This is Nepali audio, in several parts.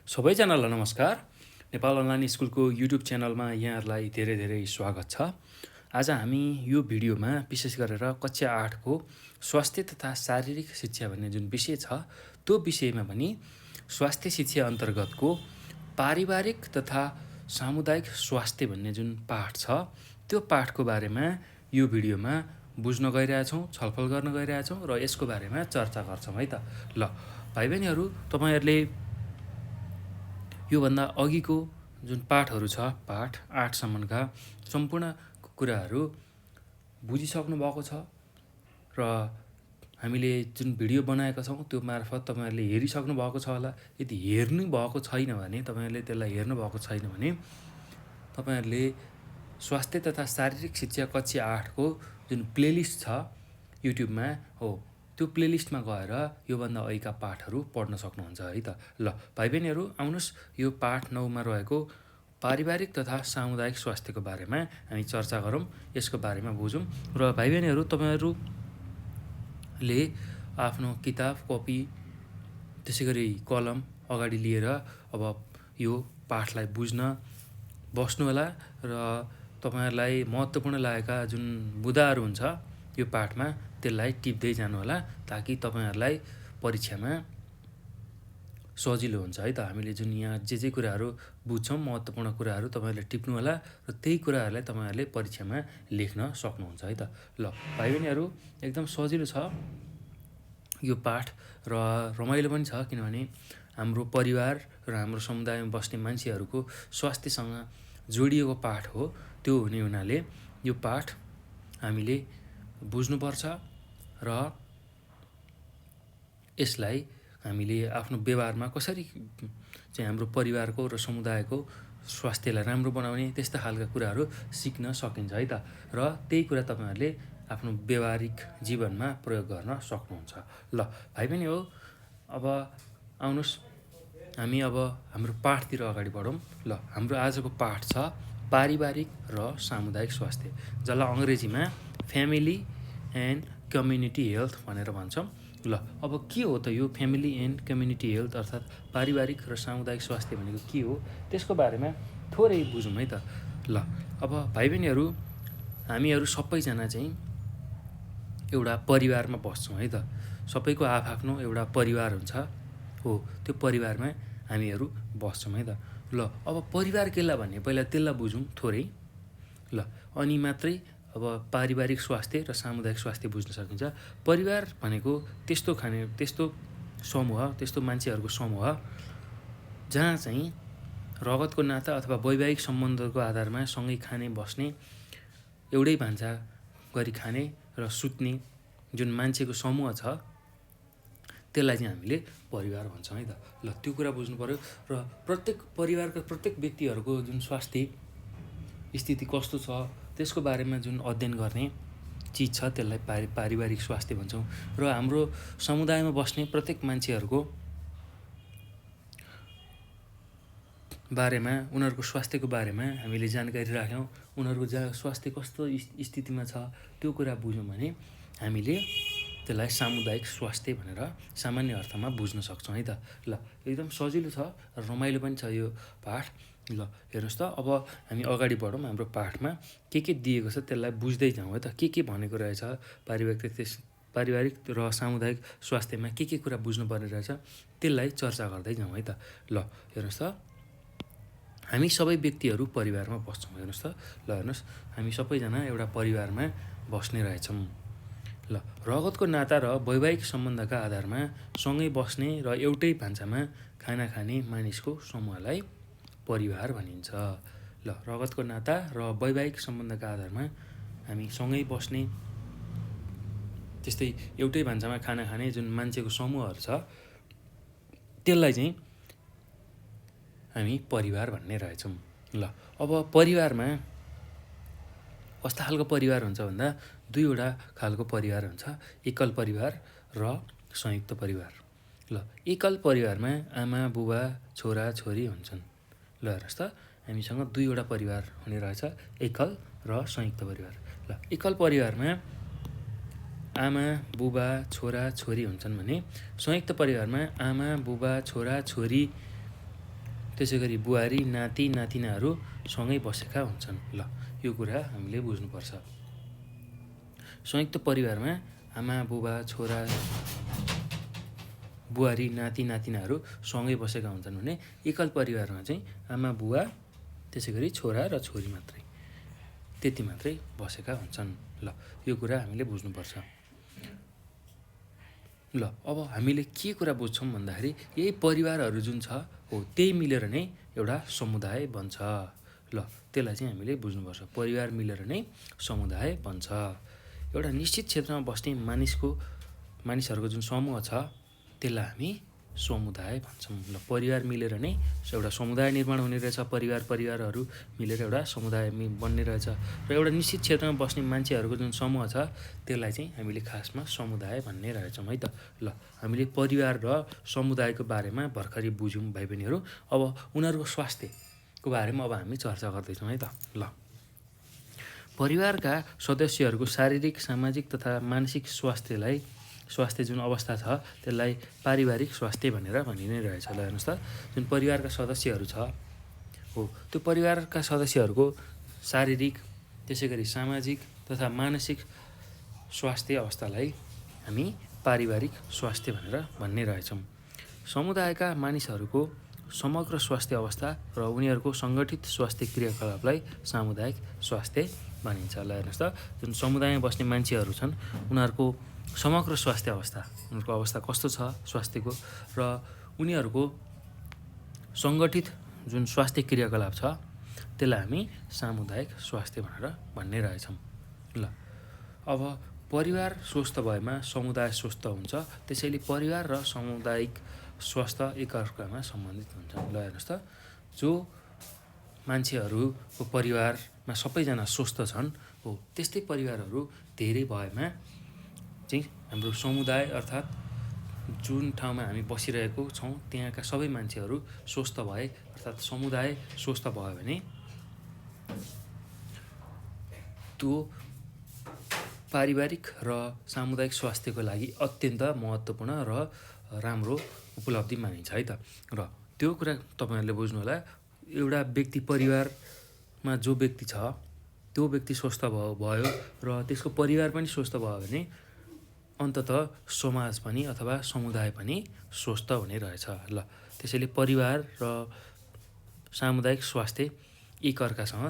सबैजनालाई नमस्कार। नेपाल अनलाइन स्कुलको युट्युब च्यानलमा यहाँहरूलाई धेरै धेरै स्वागत छ। आज हामी यो भिडियोमा विशेष गरेर कक्षा 8को स्वास्थ्य तथा शारीरिक शिक्षा भन्ने जुन विषय छ त्यो विषयमा पनि स्वास्थ्य शिक्षा अन्तर्गतको पारिवारिक तथा सामुदायिक स्वास्थ्य भन्ने जुन पाठ छ त्यो पाठको बारेमा यो भिडियोमा बुझ्न गइरहेछौँ, छलफल गर्न गइरहेछौँ र यसको बारेमा चर्चा गर्छौँ है त। ल भाइ बहिनीहरू, तपाईँहरूले योभन्दा अघिको जुन पाठहरू छ, पाठ 8सम्मका सम्पूर्ण कुराहरू बुझिसक्नु भएको छ र हामीले जुन भिडियो बनाएका छौँ त्यो मार्फत तपाईँहरूले हेरिसक्नु भएको छ होला। यदि हेर्नु भएको छैन भने, तपाईँहरूले त्यसलाई हेर्नु भएको छैन भने तपाईँहरूले स्वास्थ्य तथा शारीरिक शिक्षा कक्षा 8को जुन प्लेलिस्ट छ युट्युबमा हो, त्यो प्लेलिस्टमा गएर योभन्दा अघिका पाठहरू पढ्न सक्नुहुन्छ है त। ल भाइ बहिनीहरू, आउनुहोस् यो पाठ 9मा रहेको पारिवारिक तथा सामुदायिक स्वास्थ्यको बारेमा हामी चर्चा गरौँ, यसको बारेमा बुझौँ। र भाइ बहिनीहरू, तपाईँहरूले आफ्नो किताब, कपी, त्यसै गरी कलम अगाडि लिएर अब यो पाठलाई बुझ्न बस्नु होला र तपाईँहरूलाई महत्त्वपूर्ण लागेका जुन बुदाहरू हुन्छ यो पाठमा त्यसलाई टिप्दै जानु होला, ताकि तपाईँहरूलाई परीक्षामा सजिलो हुन्छ है त। हामीले जुन यहाँ जे कुराहरू बुझ्छौँ, महत्त्वपूर्ण कुराहरू तपाईँहरूले टिप्नु होला र त्यही कुराहरूलाई तपाईँहरूले परीक्षामा लेख्न सक्नुहुन्छ है त। ल भाइ बहिनीहरू, एकदम सजिलो छ यो पाठ र रमाइलो पनि छ, किनभने हाम्रो परिवार र हाम्रो समुदायमा बस्ने मान्छेहरूको स्वास्थ्यसँग जोडिएको पाठ हो। त्यो हुने हुनाले यो पाठ हामीले बुझ्नुपर्छ र यसलाई हामीले आफ्नो व्यवहारमा कसरी चाहिँ हाम्रो परिवारको र समुदायको स्वास्थ्यलाई राम्रो बनाउने त्यस्ता खालका कुराहरू सिक्न सकिन्छ है त। र त्यही कुरा तपाईँहरूले आफ्नो व्यवहारिक जीवनमा प्रयोग गर्न सक्नुहुन्छ। ल भाइ बहिनी हो, अब आउनुहोस् हामी अब हाम्रो पाठतिर अगाडि बढौँ। ल हाम्रो आजको पाठ छ पारिवारिक र सामुदायिक स्वास्थ्य, जसलाई अङ्ग्रेजीमा फ्यामिली एन्ड कम्युनिटी हेल्थ भनेर भन्छौँ। ल अब के हो त यो फ्यामिली एन्ड कम्युनिटी हेल्थ अर्थात् पारिवारिक र सामुदायिक स्वास्थ्य भनेको के हो, त्यसको बारेमा थोरै बुझौँ है त। ल अब भाइ बहिनीहरू, हामीहरू सबैजना चाहिँ एउटा परिवारमा बस्छौँ है त। सबैको आफआफ्नो एउटा परिवार हुन्छ हो, त्यो परिवारमा हामीहरू बस्छौँ है त। ल अब परिवार केलाई भन्ने पहिला त्यसलाई बुझौँ थोरै। ल अनि मात्रै अब पारिवारिक स्वास्थ्य र सामुदायिक स्वास्थ्य बुझ्न सकिन्छ। परिवार भनेको त्यस्तो समूह, त्यस्तो मान्छेहरूको समूह जहाँ चाहिँ रगतको नाता अथवा वैवाहिक सम्बन्धको आधारमा सँगै खाने, बस्ने, एउटै भान्सा गरी खाने र सुत्ने जुन मान्छेको समूह छ त्यसलाई चाहिँ हामीले परिवार भन्छौँ है त। ल त्यो कुरा बुझ्नु पऱ्यो र प्रत्येक परिवारका प्रत्येक व्यक्तिहरूको जुन स्वास्थ्य स्थिति कस्तो छ त्यसको बारेमा जुन अध्ययन गर्ने चिज छ त्यसलाई पारिवारिक स्वास्थ्य भन्छौँ। र हाम्रो समुदायमा बस्ने प्रत्येक मान्छेहरूको बारेमा, उनीहरूको स्वास्थ्यको बारेमा हामीले जानकारी राख्यौँ, उनीहरूको स्वास्थ्य कस्तो स्थितिमा छ त्यो कुरा बुझ्यौँ भने हामीले त्यसलाई सामुदायिक स्वास्थ्य भनेर सामान्य अर्थमा बुझ्न सक्छौँ है त। ल एकदम सजिलो छ, रमाइलो पनि छ यो पाठ। ल हेर्नुहोस् त, अब हामी अगाडि बढौँ हाम्रो पाठमा के दिएको छ त्यसलाई बुझ्दै जाउँ है त। के भनेको रहेछ पारिवारिक र सामुदायिक स्वास्थ्यमा के कुरा बुझ्नुपर्ने रहेछ त्यसलाई चर्चा गर्दै जाउँ है त। ल हेर्नुहोस् त, हामी सबै व्यक्तिहरू परिवारमा बस्छौँ। हेर्नुहोस् त, ल हेर्नुहोस्, हामी सबैजना एउटा परिवारमा बस्ने रहेछौँ। ल रगतको नाता र वैवाहिक सम्बन्धका आधारमा सँगै बस्ने र एउटै भान्सामा खाना खाने मानिसको समूहलाई परिवार भनिन्छ। ल रगतको नाता र वैवाहिक सम्बन्धका आधारमा हामी सँगै बस्ने, त्यस्तै एउटै भान्सामा खाना खाने जुन मान्छेको समूहहरू छ त्यसलाई चाहिँ हामी परिवार भन्ने रहेछौँ। ल अब परिवारमा कस्ता खालको परिवार हुन्छ भन्दा दुईवटा खालको परिवार हुन्छ, एकल परिवार र संयुक्त परिवार। ल एकल परिवारमा आमा, बुबा, छोरा, छोरी हुन्छन्। ल हेर्नुहोस् त, हामीसँग दुईवटा परिवार हुने रहेछ, एकल र संयुक्त परिवार। ल एकल परिवारमा आमा, बुबा, छोरा, छोरी हुन्छन् भने संयुक्त परिवारमा आमा, बुबा, छोरा, छोरी त्यसै गरी बुहारी नाति नातिनाहरू सँगै बसेका हुन्छन्। ल यो कुरा हामीले बुझ्नुपर्छ। संयुक्त परिवारमा आमा बुबा छोरा बुहारी नाति नातिनाहरू सँगै बसेका हुन्छन् भने एकल परिवारमा चाहिँ आमा बुवा त्यसै गरी छोरा र छोरी मात्रै त्यति मात्रै बसेका हुन्छन्। ल यो कुरा हामीले बुझ्नुपर्छ। ल अब हामीले के कुरा बुझ्छौँ भन्दाखेरि यही परिवारहरू जुन छ हो त्यही मिलेर नै एउटा समुदाय बन्छ। ल त्यसलाई चाहिँ हामीले बुझ्नुपर्छ। परिवार मिलेर नै समुदाय बन्छ। एउटा निश्चित क्षेत्रमा बस्ने मानिसहरूको जुन समूह छ त्यसलाई हामी समुदाय भन्छौँ। ल परिवार मिलेर नै एउटा समुदाय निर्माण हुने रहेछ। परिवारहरू मिलेर एउटा समुदाय बन्ने रहेछ र एउटा निश्चित क्षेत्रमा बस्ने मान्छेहरूको जुन समूह छ त्यसलाई चाहिँ हामीले खासमा समुदाय भन्ने रहेछौँ है त। ल हामीले परिवार र समुदायको बारेमा भर्खरै बुझ्यौँ भाइ बहिनीहरू। अब उनीहरूको स्वास्थ्यको बारेमा अब हामी चर्चा गर्दैछौँ है त। ल परिवारका सदस्यहरूको शारीरिक सामाजिक तथा मानसिक स्वास्थ्य जुन अवस्था छ त्यसलाई पारिवारिक स्वास्थ्य भनेर भनिने रहेछ। ल हेर्नुहोस् त जुन परिवारका सदस्यहरू छ हो त्यो परिवारका सदस्यहरूको शारीरिक त्यसै गरी सामाजिक तथा मानसिक स्वास्थ्य अवस्थालाई हामी पारिवारिक स्वास्थ्य भनेर भन्ने रहेछौँ। समुदायका मानिसहरूको समग्र स्वास्थ्य अवस्था र उनीहरूको सङ्गठित स्वास्थ्य क्रियाकलापलाई सामुदायिक स्वास्थ्य भनिन्छ। ल हेर्नुहोस् त जुन समुदायमा बस्ने मान्छेहरू छन् उनीहरूको समग्र स्वास्थ्य अवस्था उनीहरूको अवस्था कस्तो छ स्वास्थ्यको र उनीहरूको सङ्गठित जुन स्वास्थ्य क्रियाकलाप छ त्यसलाई हामी सामुदायिक स्वास्थ्य भनेर भन्ने रहेछौँ। ल अब परिवार स्वस्थ भएमा समुदाय स्वस्थ हुन्छ। त्यसैले परिवार र सामुदायिक स्वास्थ्य एकअर्कामा सम्बन्धित हुन्छ। ल हेर्नुहोस् त जो मान्छेहरूको परिवारमा सबैजना स्वस्थ छन् हो त्यस्तै परिवारहरू धेरै भएमा चाहिँ हाम्रो समुदाय अर्थात् जुन ठाउँमा हामी बसिरहेको छौँ त्यहाँका सबै मान्छेहरू स्वस्थ भए अर्थात् समुदाय स्वस्थ भयो भने त्यो पारिवारिक र सामुदायिक स्वास्थ्यको लागि अत्यन्त महत्त्वपूर्ण र राम्रो उपलब्धि मानिन्छ है त। र त्यो कुरा तपाईँहरूले बुझ्नु होला। एउटा व्यक्ति परिवारमा जो व्यक्ति छ त्यो व्यक्ति स्वस्थ भयो र त्यसको परिवार पनि स्वस्थ भयो भने अन्ततः समाज पनि अथवा समुदाय पनि स्वस्थ हुने रहेछ। ल त्यसैले परिवार र सामुदायिक स्वास्थ्य एकअर्कासँग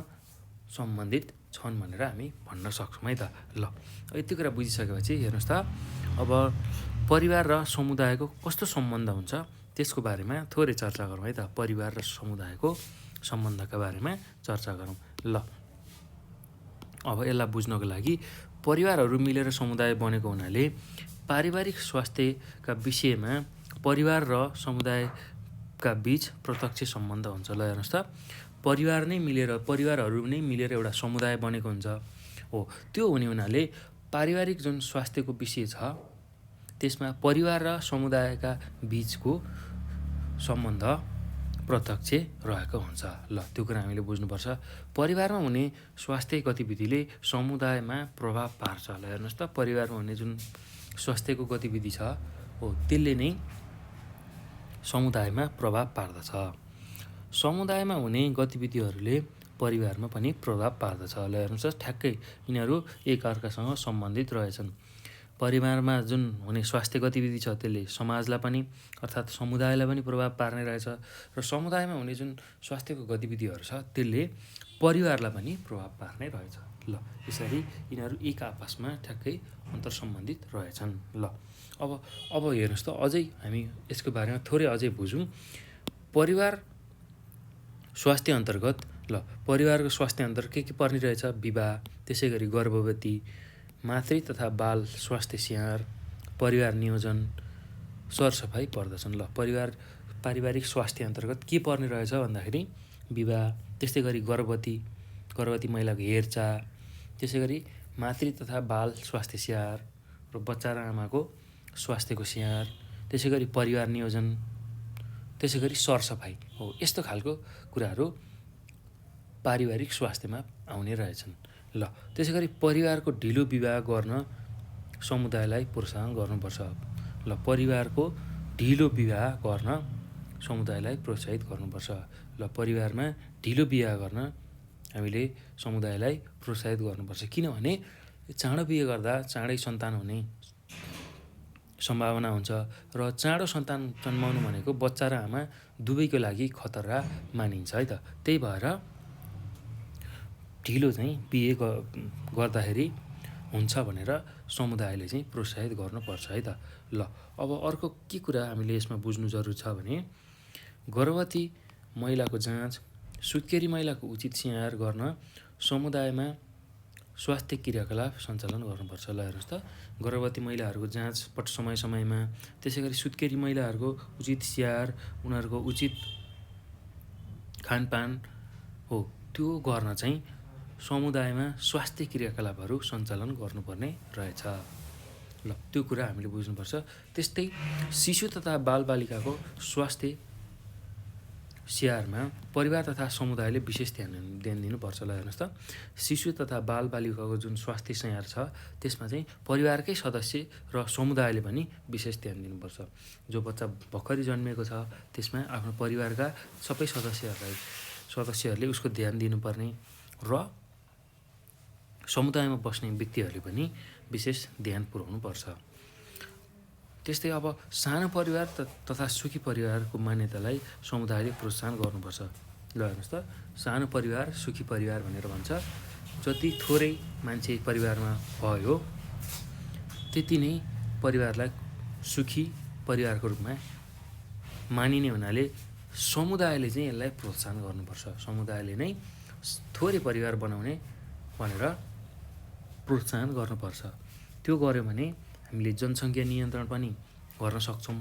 सम्बन्धित छन् भनेर हामी भन्न सक्छौँ है त। ल यति कुरा बुझिसकेपछि हेर्नुहोस् त अब परिवार र समुदायको कस्तो सम्बन्ध हुन्छ त्यसको बारेमा थोरै चर्चा गरौँ है त। परिवार र समुदायको सम्बन्धका बारेमा चर्चा गरौँ। ल अब यसलाई बुझ्नको लागि परिवारहरू मिलेर समुदाय बनेको हुनाले पारिवारिक स्वास्थ्यका विषयमा परिवार र समुदायका बीच प्रत्यक्ष सम्बन्ध हुन्छ। ल हेर्नुहोस् त परिवारहरू नै मिलेर एउटा समुदाय बनेको हुन्छ हो। त्यो हुने हुनाले पारिवारिक जुन स्वास्थ्यको विषय छ त्यसमा परिवार र समुदायका बीचको सम्बन्ध प्रत्यक्ष रहेको हुन्छ। ल त्यो कुरा हामीले बुझ्नुपर्छ। परिवारमा हुने स्वास्थ्य गतिविधिले समुदायमा प्रभाव पार्छ। ल हेर्नुहोस् त परिवारमा हुने जुन स्वास्थ्यको गतिविधि छ हो त्यसले नै समुदायमा प्रभाव पार्दछ। समुदायमा हुने गतिविधिहरूले परिवारमा पनि प्रभाव पार्दछ। ल हेर्नुहोस् ठ्याक्कै यिनीहरू एकअर्कासँग सम्बन्धित रहेछन्। परिवारमा जुन हुने स्वास्थ्य गतिविधि छ त्यसले समाजलाई पनि अर्थात् समुदायलाई पनि प्रभाव पार्ने रहेछ र समुदायमा हुने जुन स्वास्थ्यको गतिविधिहरू छ त्यसले परिवारलाई पनि प्रभाव पार्ने रहेछ। ल यसरी यिनीहरू एक आपसमा ठ्याक्कै अन्तर्सम्बन्धित रहेछन्। ल अब हेर्नुहोस् त अझै हामी यसको बारेमा थोरै अझै बुझौँ। परिवार स्वास्थ्य अन्तर्गत परिवारको स्वास्थ्य अन्तर्गत के पर्ने रहेछ विवाह त्यसै गरी गर्भवती मातृ तथा बाल स्वास्थ्य स्याहार परिवार नियोजन सरसफाइ पर्दछन्। ल पारिवारिक स्वास्थ्य अन्तर्गत के पर्ने रहेछ भन्दाखेरि विवाह त्यस्तै गरी गर्भवती महिलाको हेरचाह त्यसै गरी मातृ तथा बाल स्वास्थ्य स्याहार र बच्चा र आमाको स्वास्थ्यको स्याहार त्यसै गरी परिवार नियोजन त्यसै गरी सरसफाइ हो। यस्तो खालको कुराहरू पारिवारिक स्वास्थ्यमा आउने रहेछन्। ल त्यसै गरी परिवारको ढिलो विवाह गर्न समुदायलाई प्रोत्साहन गर्नुपर्छ। ल परिवारको ढिलो विवाह गर्न समुदायलाई प्रोत्साहित गर्नुपर्छ। ल परिवारमा ढिलो बिहे गर्न हामीले समुदायलाई प्रोत्साहित गर्नुपर्छ, किनभने चाँडो बिहे गर्दा चाँडै सन्तान हुने सम्भावना हुन्छ र चाँडो सन्तान जन्माउनु भनेको बच्चा र आमा दुवैको लागि खतरा मानिन्छ है त। त्यही भएर ढिलो चाहिँ बिहे गर्दाखेरि हुन्छ भनेर समुदायले चाहिँ प्रोत्साहित गर्नुपर्छ है त। ल अब अर्को के कुरा हामीले यसमा बुझ्नु जरुरी छ भने गर्भवती महिलाको जाँच, सुत्केरी महिलाको उचित स्याहार गर्न समुदायमा स्वास्थ्य क्रियाकलाप सञ्चालन गर्नुपर्छ। ल हेर्नुहोस् त, गर्भवती महिलाहरूको जाँच समय समयमा, त्यसै गरी सुत्केरी महिलाहरूको उचित स्याहार, उनीहरूको उचित खानपान हो, त्यो गर्न चाहिँ समुदायमा स्वास्थ्य क्रियाकलापहरू सञ्चालन गर्नुपर्ने रहेछ। ल त्यो कुरा हामीले बुझ्नुपर्छ। त्यस्तै शिशु तथा बालबालिकाको स्वास्थ्य स्याहारमा परिवार तथा समुदायले विशेष ध्यान दिनुपर्छ। ल हेर्नुहोस् त, शिशु तथा बालबालिकाको जुन स्वास्थ्य स्याहार छ त्यसमा चाहिँ परिवारकै सदस्य र समुदायले पनि विशेष ध्यान दिनुपर्छ। जो बच्चा भर्खरै जन्मिएको छ त्यसमा आफ्नो परिवारका सबै सदस्यहरूले उसको ध्यान दिनुपर्ने र समुदायमा बस्ने व्यक्तिहरूले पनि विशेष ध्यान पुर्याउनुपर्छ। त्यस्तै अब सानो परिवार तथा सुखी परिवारको मान्यतालाई समुदायले प्रोत्साहन गर्नुपर्छ। ल हेर्नुहोस् त, सानो परिवार सुखी परिवार भनेर भन्छ। जति थोरै मान्छे परिवारमा भयो त्यति नै परिवारलाई सुखी परिवारको रूपमा मानिने हुनाले समुदायले चाहिँ यसलाई प्रोत्साहन गर्नुपर्छ। समुदायले नै थोरै परिवार बनाउने भनेर प्रोत्साहन गर्नुपर्छ। त्यो गर्यो भने हामीले जनसङ्ख्या नियन्त्रण पनि गर्न सक्छौँ।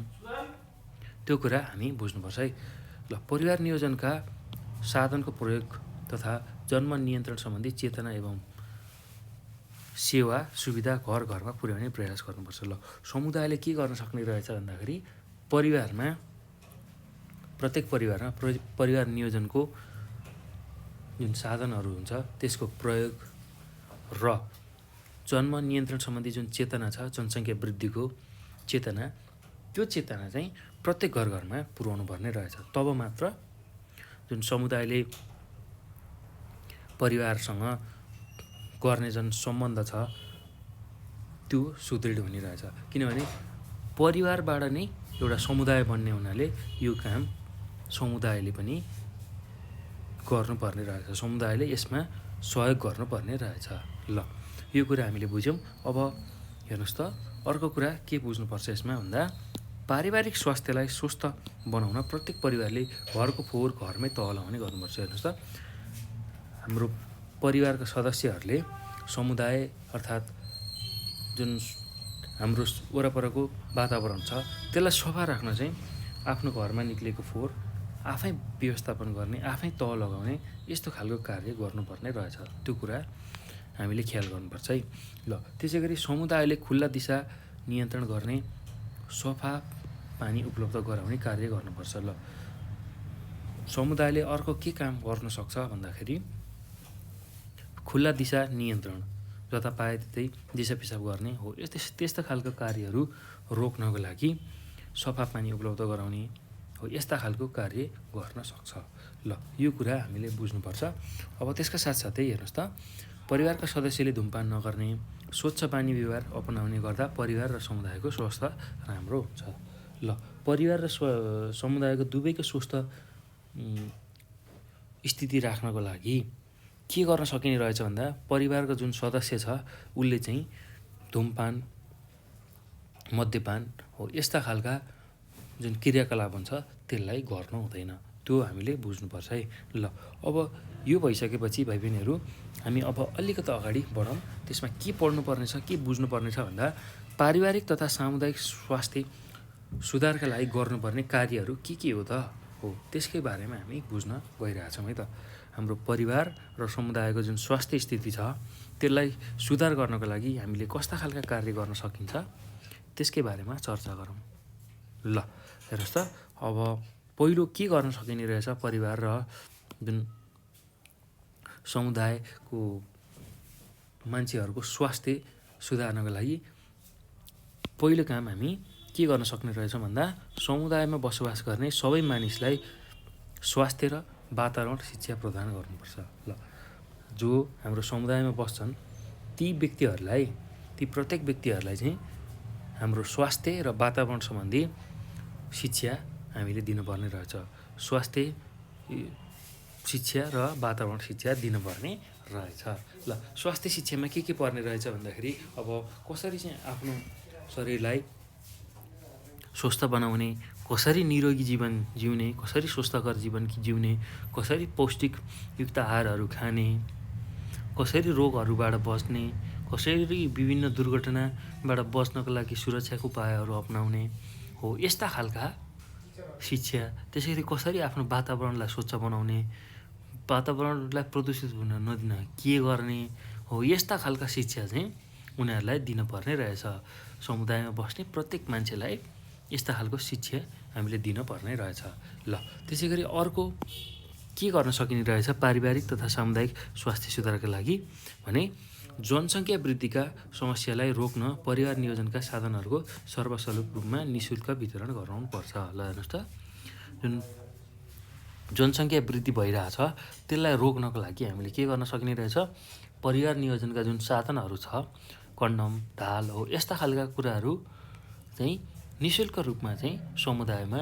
त्यो कुरा हामी बुझ्नुपर्छ है। ल परिवार नियोजनका साधनको प्रयोग तथा जन्म नियन्त्रण सम्बन्धी चेतना एवं सेवा सुविधा घर घरमा पुर्याउने प्रयास गर्नुपर्छ। ल समुदायले के गर्न सक्ने रहेछ भन्दाखेरि प्रत्येक परिवारमा परिवार नियोजनको जुन साधनहरू हुन्छ त्यसको प्रयोग र जन्म नियन्त्रण सम्बन्धी जुन चेतना छ, जनसङ्ख्या वृद्धिको चेतना, त्यो चेतना चाहिँ प्रत्येक घर घरमा पुर्याउनु पर्ने रहेछ। तब मात्र जुन समुदायले परिवारसँग गर्ने जुन सम्बन्ध छ त्यो सुदृढ हुने रहेछ। किनभने परिवारबाट नै एउटा समुदाय बन्ने हुनाले यो काम समुदायले पनि गर्नुपर्ने रहेछ, समुदायले यसमा सहयोग गर्नुपर्ने रहेछ। ल यो कुरा हामीले बुझ्यौँ। अब हेर्नुहोस् त, अर्को कुरा के बुझ्नुपर्छ यसमा भन्दा पारिवारिक स्वास्थ्यलाई स्वस्थ बनाउन प्रत्येक परिवारले घरको फोहोर घरमै तह लगाउने गर्नुपर्छ। हेर्नुहोस् त, हाम्रो परिवारका सदस्यहरूले समुदाय अर्थात् जुन हाम्रो वरपरको वातावरण छ त्यसलाई सफा राख्न चाहिँ आफ्नो घरमा निक्लेको फोहोर आफै व्यवस्थापन गर्ने, आफै तह लगाउने, यस्तो खालको कार्य गर्नुपर्ने रहेछ। त्यो कुरा हामीले ख्याल गर्नुपर्छ है। ल त्यसै गरी समुदायले खुल्ला दिशा नियन्त्रण गर्ने, सफा पानी उपलब्ध गराउने कार्य गर्नुपर्छ। ल समुदायले अर्को के काम गर्न सक्छ भन्दाखेरि खुल्ला दिशा नियन्त्रण, जता पाए त्यतै दिशा पिसाब गर्ने हो, त्यस्ता खालको कार्यहरू रोक्नको लागि सफा पानी उपलब्ध गराउने हो, यस्ता खालको कार्य गर्न सक्छ। ल यो कुरा हामीले बुझ्नुपर्छ। अब त्यसका साथसाथै हेर्नुहोस् त, परिवारका सदस्यले धुमपान नगर्ने, स्वच्छ बानी व्यवहार अपनाउने गर्दा परिवार र समुदायको स्वास्थ्य राम्रो हुन्छ। ल परिवार र समुदायको दुवैको स्वास्थ्य स्थिति राख्नको लागि के गर्न सकिने रहेछ भन्दा परिवारको जुन सदस्य छ उसले चाहिँ धुमपान, मद्यपान हो, यस्ता खालका जुन क्रियाकलाप हुन्छ त्यसलाई गर्नु हुँदैन। त्यो हामीले बुझ्नुपर्छ है। ल अब यो भइसकेपछि भाइ बहिनीहरू हामी अब अलिकति अगाडि बढौँ। त्यसमा के पढ्नुपर्ने छ, के बुझ्नुपर्ने छ भन्दा पारिवारिक तथा सामुदायिक स्वास्थ्य सुधारका लागि गर्नुपर्ने कार्यहरू के हो त हो, त्यसकै बारेमा हामी बुझ्न गइरहेछौँ है त। हाम्रो परिवार र समुदायको जुन स्वास्थ्य स्थिति छ त्यसलाई सुधार गर्नको लागि हामीले कस्ता खालका कार्य गर्न सकिन्छ त्यसकै बारेमा चर्चा गरौँ। ल हेर्नुहोस् त, अब पहिलो के गर्न सकिने रहेछ परिवार र जुन समुदायको मान्छेहरूको स्वास्थ्य सुधार्नको लागि पहिलो काम हामी के गर्न सक्ने रहेछ भन्दा समुदायमा बसोबास गर्ने सबै मानिसलाई स्वास्थ्य र वातावरण शिक्षा प्रदान गर्नुपर्छ। ल जो हाम्रो समुदायमा बस्छन् ती व्यक्तिहरूलाई, ती प्रत्येक व्यक्तिहरूलाई चाहिँ हाम्रो स्वास्थ्य र वातावरण सम्बन्धी शिक्षा हामीले दिनुपर्ने रहेछ। स्वास्थ्य शिक्षा र वातावरण शिक्षा दिनुपर्ने रहेछ। ल स्वास्थ्य शिक्षामा के पर्ने रहेछ भन्दाखेरि अब कसरी चाहिँ आफ्नो शरीरलाई स्वस्थ बनाउने, कसरी निरोगी जीवन जिउने, कसरी स्वस्थकर जीवन जिउने, कसरी पौष्टिकयुक्त आहारहरू खाने, कसरी रोगहरूबाट बच्ने, कसरी विभिन्न दुर्घटनाबाट बच्नको लागि सुरक्षाको उपायहरू अपनाउने हो, यस्ता खालका शिक्षा। त्यसरी कसरी आफ्नो वातावरणलाई स्वच्छ बनाउने, वातावरणलाई प्रदूषित हुन नदिन के गर्ने हो, यस्ता खालका शिक्षा चाहिँ उनीहरूलाई दिनुपर्ने रहेछ। समुदायमा बस्ने प्रत्येक मान्छेलाई यस्ता खालको शिक्षा हामीले दिनुपर्ने रहेछ। ल त्यसै गरी अर्को के गर्न सकिने रहेछ पारिवारिक तथा सामुदायिक स्वास्थ्य सुधारका लागि भने जनसङ्ख्या वृद्धिका समस्यालाई रोक्न परिवार नियोजनका साधनहरूको सर्वसुलभ रूपमा निःशुल्क वितरण गराउनुपर्छ। ल हेर्नुहोस् त, जुन जनसङ्ख्या वृद्धि भइरहेछ त्यसलाई रोक्नको लागि हामीले के गर्न सकिने रहेछ, परिवार नियोजनका जुन साधनहरू छ, कन्डम, ढाल हो, यस्ता खालका कुराहरू चाहिँ निःशुल्क रूपमा चाहिँ समुदायमा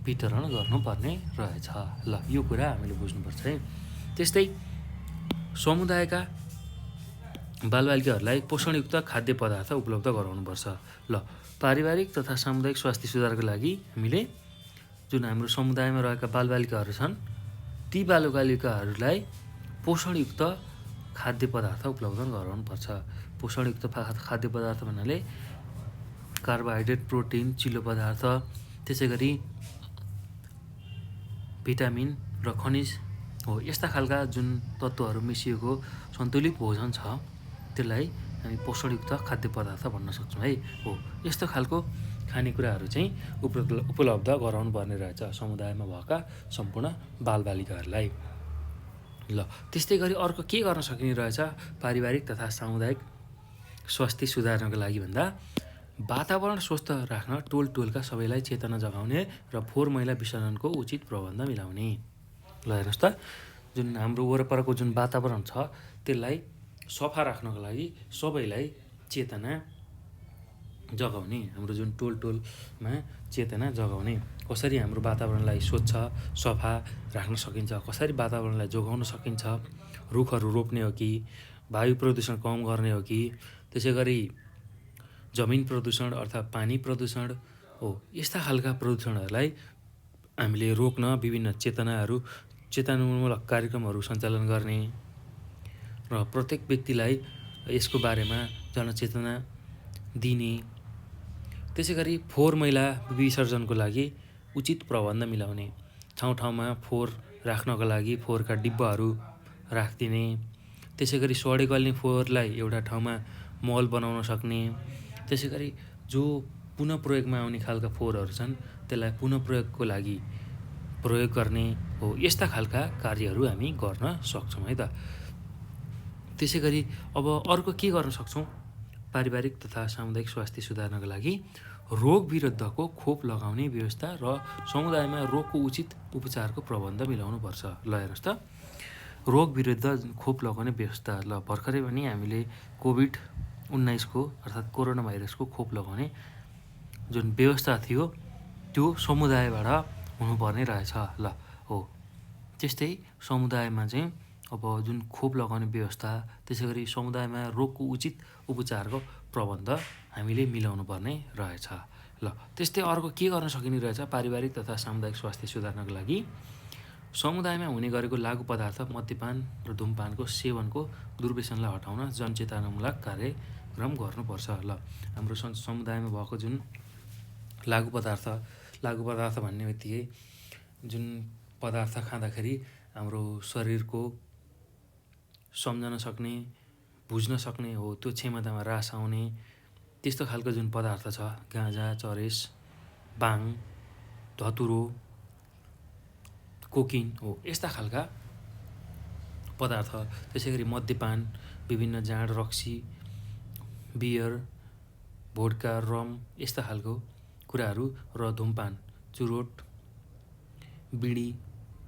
वितरण गर्नुपर्ने रहेछ। ल यो कुरा हामीले बुझ्नुपर्छ है। त्यस्तै समुदायका बालबालिकाहरूलाई पोषणयुक्त खाद्य पदार्थ उपलब्ध गराउनुपर्छ। ल पारिवारिक तथा सामुदायिक स्वास्थ्य सुधारको लागि हामीले जुन हाम्रो समुदायमा रहेका बालबालिकाहरू छन् ती बालबालिकाहरूलाई पोषणयुक्त खाद्य पदार्थ उपलब्ध गराउनुपर्छ। पोषणयुक्त खाद्य पदार्थ भन्नाले कार्बोहाइड्रेट, प्रोटिन, चिल्लो पदार्थ, त्यसै गरी भिटामिन र खनिज हो, यस्ता खालका जुन तत्त्वहरू मिसिएको सन्तुलित भोजन छ त्यसलाई हामी पोषणयुक्त खाद्य पदार्थ भन्न सक्छौँ है। हो यस्तो खालको खानेकुराहरू चाहिँ उपलब्ध गराउनु पर्ने रहेछ समुदायमा भएका सम्पूर्ण बालबालिकाहरूलाई। ल त्यस्तै गरी अर्को के गर्न सकिने रहेछ पारिवारिक तथा सामुदायिक स्वास्थ्य सुधार्नको लागि भन्दा वातावरण स्वस्थ राख्न टोलका सबैलाई चेतना जगाउने र फोहोर मैला विसर्जनको उचित प्रबन्ध मिलाउने। ल हेर्नुहोस् त, जुन हाम्रो वरपरको जुन वातावरण छ त्यसलाई सफा राख्नको लागि सबैलाई चेतना जगाउने, हाम्रो जुन टोलमा चेतना जगाउने, कसरी हाम्रो वातावरणलाई स्वच्छ सफा राख्न सकिन्छ, कसरी वातावरणलाई जोगाउन सकिन्छ, रुखहरू रोप्ने हो कि, वायु प्रदूषण कम गर्ने हो कि, त्यसै गरी जमिन प्रदूषण अर्थात् पानी प्रदूषण हो, यस्ता खालका प्रदूषणहरूलाई हामीले रोक्न विभिन्न चेतनामूलक कार्यक्रमहरू सञ्चालन गर्ने र प्रत्येक व्यक्तिलाई यसको बारेमा जनचेतना दिने, त्यसै गरी फोहोर मैला विसर्जनको लागि उचित प्रबन्ध मिलाउने, ठाउँमा फोहोर राख्नको लागि फोहोरका डिब्बाहरू राखिदिने, त्यसै गरी सडे गल्ने फोहोरलाई एउटा ठाउँमा मल बनाउन सक्ने, त्यसै गरी जो पुनः प्रयोगमा आउने खालका फोहोरहरू छन् त्यसलाई पुनः प्रयोगको लागि प्रयोग गर्ने हो, यस्ता खालका कार्यहरू हामी गर्न सक्छौँ है त। त्यसै गरी अब अर्को के गर्न सक्छौँ पारिवारिक तथा सामुदायिक स्वास्थ्य सुधार्नको लागि रोग विरुद्धको खोप लगाउने व्यवस्था र समुदायमा रोगको उचित उपचारको प्रबन्ध मिलाउनुपर्छ। ल हेर्नुहोस् त, रोग विरुद्ध खोप लगाउने व्यवस्था। ल भर्खरै पनि हामीले कोभिड-19 अर्थात् कोरोना भाइरसको खोप लगाउने जुन व्यवस्था थियो त्यो समुदायबाट हुनुपर्ने रहेछ। ल हो त्यस्तै समुदायमा चाहिँ अब जुन खोप लगाउने व्यवस्था, त्यसै गरी समुदायमा रोगको उचित उपचारको प्रबन्ध हामीले मिलाउनु पर्ने रहेछ। ल त्यस्तै अर्को के गर्न सकिने रहेछ पारिवारिक तथा सामुदायिक स्वास्थ्य सुधार्नको लागि समुदायमा हुने गरेको लागु पदार्थ मद्यपान र धुमपानको सेवनको दुर्व्यसनलाई हटाउन जनचेतनामूलक कार्यक्रम गर्नुपर्छ। ल हाम्रो समुदायमा भएको जुन लागु पदार्थ भन्ने बित्तिकै जुन पदार्थ खाँदाखेरि हाम्रो शरीरको सम्झन सक्ने, बुझ्न सक्ने हो त्यो क्षमतामा ह्रास आउने त्यस्तो खालको जुन पदार्थ छ, गाँजा, चरेस, बाङ, धतुरो, कोकिन हो, यस्ता खालका पदार्थ, त्यसै गरी मद्यपान, विभिन्न जाँड, रक्सी, बियर, भोड्का, रम यस्ता खालको कुराहरू र धुमपान, चुरोट, बिडी,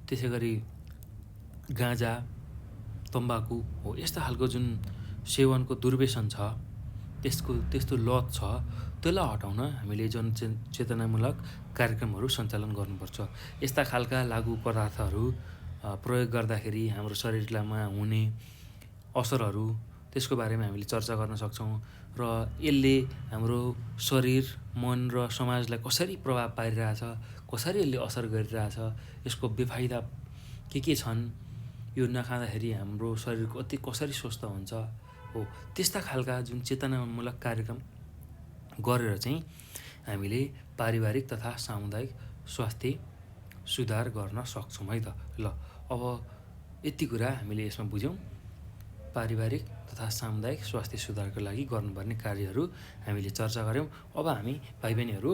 त्यसै गरी गाँजा, तम्बाकु हो यस्ता खालको जुन सेवनको दुर्व्यसन छ, त्यस्तो लत छ, त्यसलाई हटाउन हामीले जनचेतनामूलक कार्यक्रमहरू सञ्चालन गर्नुपर्छ। यस्ता खालका लागु पदार्थहरू प्रयोग गर्दाखेरि हाम्रो शरीरमा हुने असरहरू त्यसको बारेमा हामीले चर्चा गर्न सक्छौँ र यसले हाम्रो शरीर, मन र समाजलाई कसरी प्रभाव पारिरहेछ, कसरी यसले असर गरिरहेछ, यसको बेफाइदा के छन्, यो नखाँदाखेरि हाम्रो शरीर कसरी स्वस्थ हुन्छ हो त्यस्ता खालका जुन चेतनामूलक कार्यक्रम गरेर चाहिँ हामीले पारिवारिक तथा सामुदायिक स्वास्थ्य सुधार गर्न सक्छौँ है त। ल अब यति कुरा हामीले यसमा बुझ्यौँ। पारिवारिक तथा सामुदायिक स्वास्थ्य सुधारको लागि गर्नुपर्ने कार्यहरू हामीले चर्चा गऱ्यौँ। अब हामी भाइ बहिनीहरू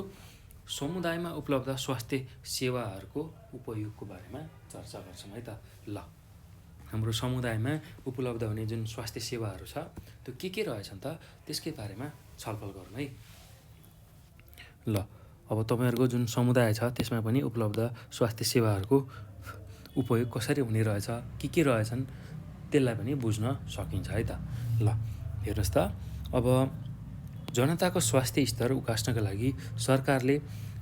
समुदायमा उपलब्ध स्वास्थ्य सेवाहरूको उपयोगको बारेमा चर्चा गर्छौँ है त। ल हाम्रो समुदायमा उपलब्ध हुने जुन स्वास्थ्य सेवाहरू छ त्यो के रहेछन् त त्यसकै बारेमा छलफल गरौँ है। ल अब तपाईँहरूको जुन समुदाय छ त्यसमा पनि उपलब्ध स्वास्थ्य सेवाहरूको उपयोग कसरी हुने रहेछ, के रहेछन् त्यसलाई पनि बुझ्न सकिन्छ है त। ल हेर्नुहोस् त, अब जनताको स्वास्थ्य स्तर उकास्नका लागि सरकारले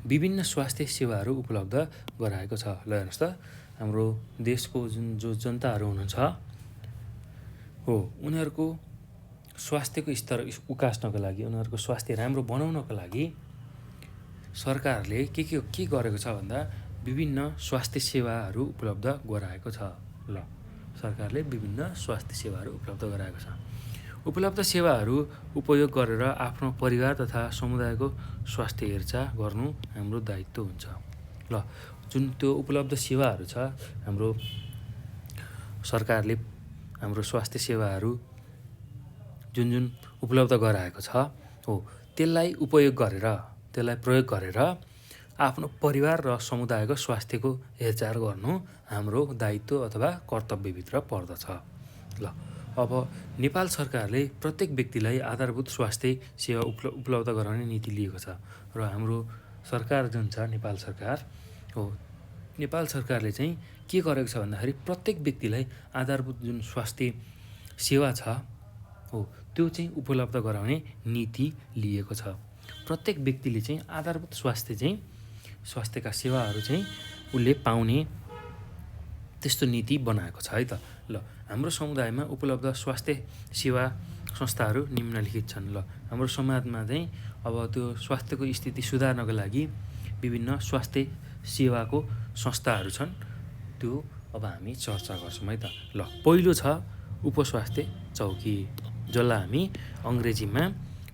विभिन्न स्वास्थ्य सेवाहरू उपलब्ध गराएको छ। ल हेर्नुहोस् त, हाम्रो देशको जो जनताहरू हुनुहुन्छ हो उनीहरूको स्वास्थ्यको स्तर उकास्नको लागि, उनीहरूको स्वास्थ्य राम्रो बनाउनको लागि सरकारले के गरेको छ भन्दा विभिन्न स्वास्थ्य सेवाहरू उपलब्ध गराएको छ। ल सरकारले विभिन्न स्वास्थ्य सेवाहरू उपलब्ध गराएको छ। उपलब्ध सेवाहरू उपयोग गरेर आफ्नो परिवार तथा समुदायको स्वास्थ्य हेरचाह गर्नु हाम्रो दायित्व हुन्छ। ल जुन त्यो उपलब्ध सेवाहरू छ, हाम्रो सरकारले हाम्रो स्वास्थ्य सेवाहरू जुन उपलब्ध गराएको छ हो त्यसलाई प्रयोग गरेर आफ्नो परिवार र समुदायको स्वास्थ्यको हेरचाह गर्नु हाम्रो दायित्व अथवा कर्तव्यभित्र पर्दछ। ल अब नेपाल सरकारले प्रत्येक व्यक्तिलाई आधारभूत स्वास्थ्य सेवा उपलब्ध गराउने नीति लिएको छ र हाम्रो सरकार जुन छ नेपाल सरकार हो, नेपाल सरकारले चाहिँ के गरेको छ भन्दाखेरि प्रत्येक व्यक्तिलाई आधारभूत जुन स्वास्थ्य सेवा छ हो त्यो चाहिँ उपलब्ध गराउने नीति लिएको छ। प्रत्येक व्यक्तिले चाहिँ आधारभूत स्वास्थ्यका सेवाहरू चाहिँ उसले पाउने त्यस्तो नीति बनाएको छ है त। ल हाम्रो समुदायमा उपलब्ध स्वास्थ्य सेवा संस्थाहरू निम्नलिखित छन्। ल हाम्रो समाजमा चाहिँ अब त्यो स्वास्थ्यको स्थिति सुधार्नको लागि विभिन्न स्वास्थ्य सेवाको संस्थाहरू छन्, त्यो अब हामी चर्चा गर्छौँ है त। ल पहिलो छ उपस्वास्थ्य चौकी, जसलाई हामी अङ्ग्रेजीमा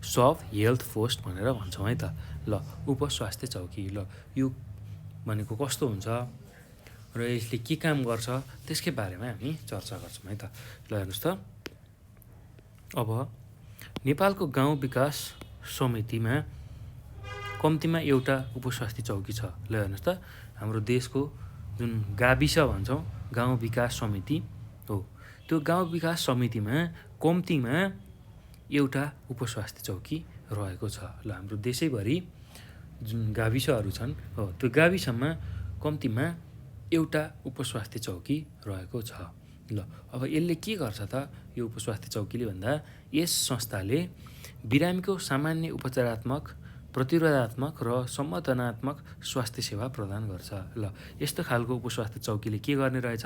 सब हेल्थ पोस्ट भनेर भन्छौँ है त। ल उपस्वास्थ्य चौकी, ल यो भनेको कस्तो हुन्छ र यसले के काम गर्छ त्यसकै बारेमा हामी चर्चा गर्छौँ है त। ल हेर्नुहोस् त, अब नेपालको गाउँ विकास समितिमा कम्तीमा एउटा उपस्वास्थ्य चौकी छ। ल हेर्नुहोस् त, हाम्रो देशको जुन गाविस भन्छौँ गाउँ विकास समिति हो, त्यो गाउँ विकास समितिमा कम्तीमा एउटा उपस्वास्थ्य चौकी रहेको छ। ल हाम्रो देशैभरि जुन गाविसहरू छन् हो त्यो गाविसमा कम्तीमा एउटा उपस्वास्थ्य चौकी रहेको छ। ल अब यसले के गर्छ त यो उपस्वास्थ्य चौकीले भन्दा यस संस्थाले बिरामीको सामान्य उपचारात्मक, प्रतिरोधात्मक र सम्बोधनात्मक स्वास्थ्य सेवा प्रदान गर्छ। ल यस्तो खालको उपस्वास्थ्य चौकीले के गर्ने रहेछ,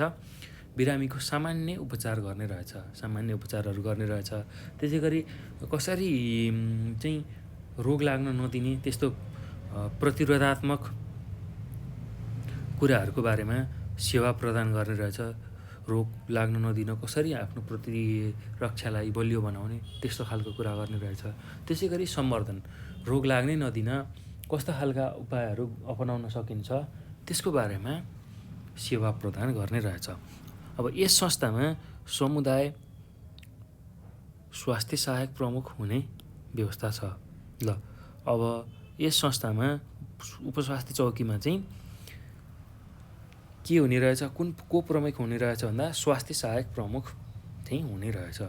बिरामीको सामान्य उपचारहरू गर्ने रहेछ। त्यसै गरी कसरी चाहिँ रोग लाग्न नदिने त्यस्तो प्रतिरोधात्मक कुराहरूको बारेमा सेवा प्रदान गर्ने रहेछ। रोग लाग्न नदिन कसरी आफ्नो प्रतिरक्षालाई बलियो बनाउने त्यस्तो खालको कुरा गर्ने रहेछ। त्यसै गरी सम्वर्धन, रोग लाग्नै नदिन कस्ता खालका उपायहरू अपनाउन सकिन्छ त्यसको बारेमा सेवा प्रदान गर्ने रहेछ। अब यस संस्थामा समुदाय स्वास्थ्य सहायक प्रमुख हुने व्यवस्था छ। ल अब यस संस्थामा उपस्वास्थ्य चौकीमा चाहिँ के हुने रहेछ, को प्रमुख हुने रहेछ भन्दा स्वास्थ्य सहायक प्रमुख चाहिँ हुने रहेछ।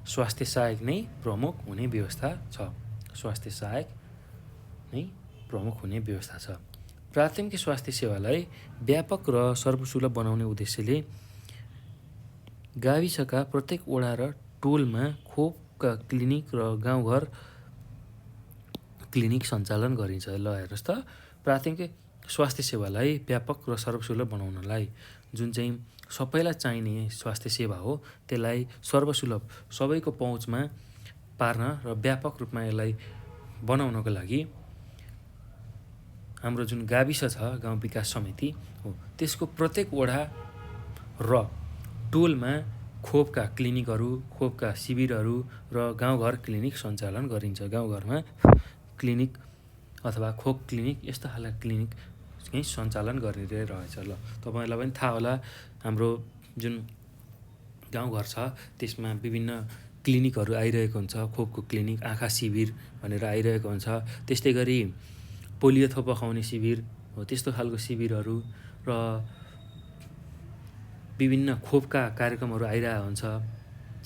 स्वास्थ्य सहायक नै प्रमुख हुने व्यवस्था छ स्वास्थ्य सहायक नै प्रमुख हुने व्यवस्था छ। प्राथमिक स्वास्थ्य सेवालाई व्यापक र सर्वसुलभ बनाउने उद्देश्यले गाविसका प्रत्येक वडा र टोलमा खोपका क्लिनिक र गाउँघर क्लिनिक सञ्चालन गरिन्छ। ल हेर्नुहोस् त, प्राथमिक स्वास्थ्य सेवालाई व्यापक र सर्वसुलभ बनाउनलाई, जुन चाहिँ सबैलाई चाहिने स्वास्थ्य सेवा हो त्यसलाई सर्वसुलभ सबैको पहुँचमा पार्न र व्यापक रूपमा यसलाई बनाउनको लागि हाम्रो जुन गाविस छ गाउँ विकास समिति हो त्यसको प्रत्येक वडा र टोलमा खोपका क्लिनिकहरू, खोपका शिविरहरू र गाउँघर क्लिनिक सञ्चालन गरिन्छ। गाउँघरमा क्लिनिक अथवा खोप क्लिनिक यस्ता खालका क्लिनिक चाहिँ सञ्चालन गरिरहेछ। ल तपाईँहरूलाई पनि थाहा होला, हाम्रो जुन गाउँघर छ त्यसमा विभिन्न क्लिनिकहरू आइरहेको हुन्छ। खोपको क्लिनिक, आँखा शिविर भनेर आइरहेको हुन्छ। त्यस्तै गरी पोलियो थोपा खुवाउने शिविर हो, त्यस्तो खालको शिविरहरू र विभिन्न खोपका कार्यक्रमहरू आइरहेको हुन्छ।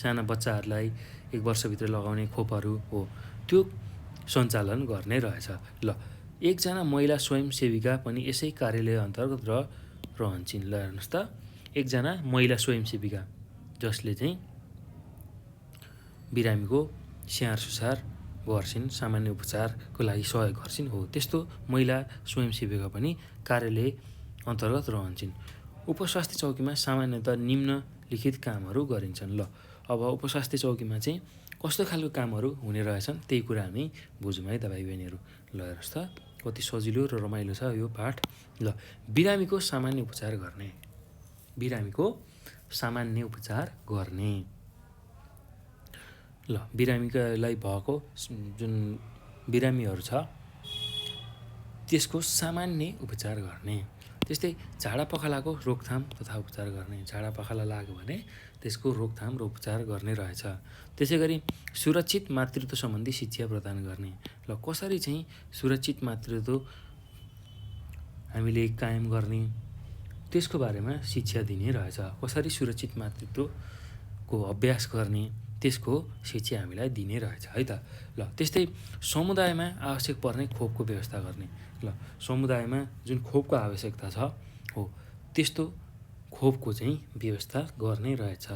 साना बच्चाहरूलाई 1 वर्षभित्र लगाउने खोपहरू हो, त्यो सञ्चालन गर्ने रहेछ। ल एकजना महिला स्वयंसेविका पनि यसै कार्यालय अन्तर्गत रहन्छन्। ल हेर्नुहोस् त, एकजना महिला स्वयंसेविका जसले चाहिँ बिरामीको स्याहार सुसार गर्छिन्, सामान्य उपचारको लागि सहयोग गर्छिन् हो, त्यस्तो महिला स्वयंसेविका पनि कार्यालय अन्तर्गत रहन्छन्। उपस्वास्थ्य चौकीमा सामान्यतः निम्नलिखित कामहरू गरिन्छन्। ल अब उपस्वास्थ्य चौकीमा चाहिँ कस्तो खालको कामहरू हुने रहेछन् त्यही कुरा हामी बुझौँ है त भाइ बहिनीहरू। ल हेर्नुहोस् त, कति सजिलो र रमाइलो छ यो पाठ। ल बिरामीको सामान्य उपचार गर्ने, बिरामीको सामान्य उपचार गर्ने। ल बिरामीलाई भएको जुन बिरामीहरू छ त्यसको सामान्य उपचार गर्ने। त्यस्तै झाडा पखालाको रोकथाम तथा उपचार गर्ने, झाडा पखाला लाग्यो भने त्यसको रोकथाम र उपचार गर्ने रहेछ। त्यसै गरी सुरक्षित मातृत्व सम्बन्धी शिक्षा प्रदान गर्ने। ल कसरी चाहिँ सुरक्षित मातृत्व हामीले कायम गर्ने त्यसको बारेमा शिक्षा दिने रहेछ। कसरी सुरक्षित मातृत्वको अभ्यास गर्ने त्यसको शिक्षा हामीलाई दिने रहेछ है त। ल त्यस्तै समुदायमा आवश्यक पर्ने खोपको व्यवस्था गर्ने। ल समुदायमा जुन खोपको आवश्यकता छ हो त्यस्तो खोपको चाहिँ व्यवस्था गर्ने रहेछ।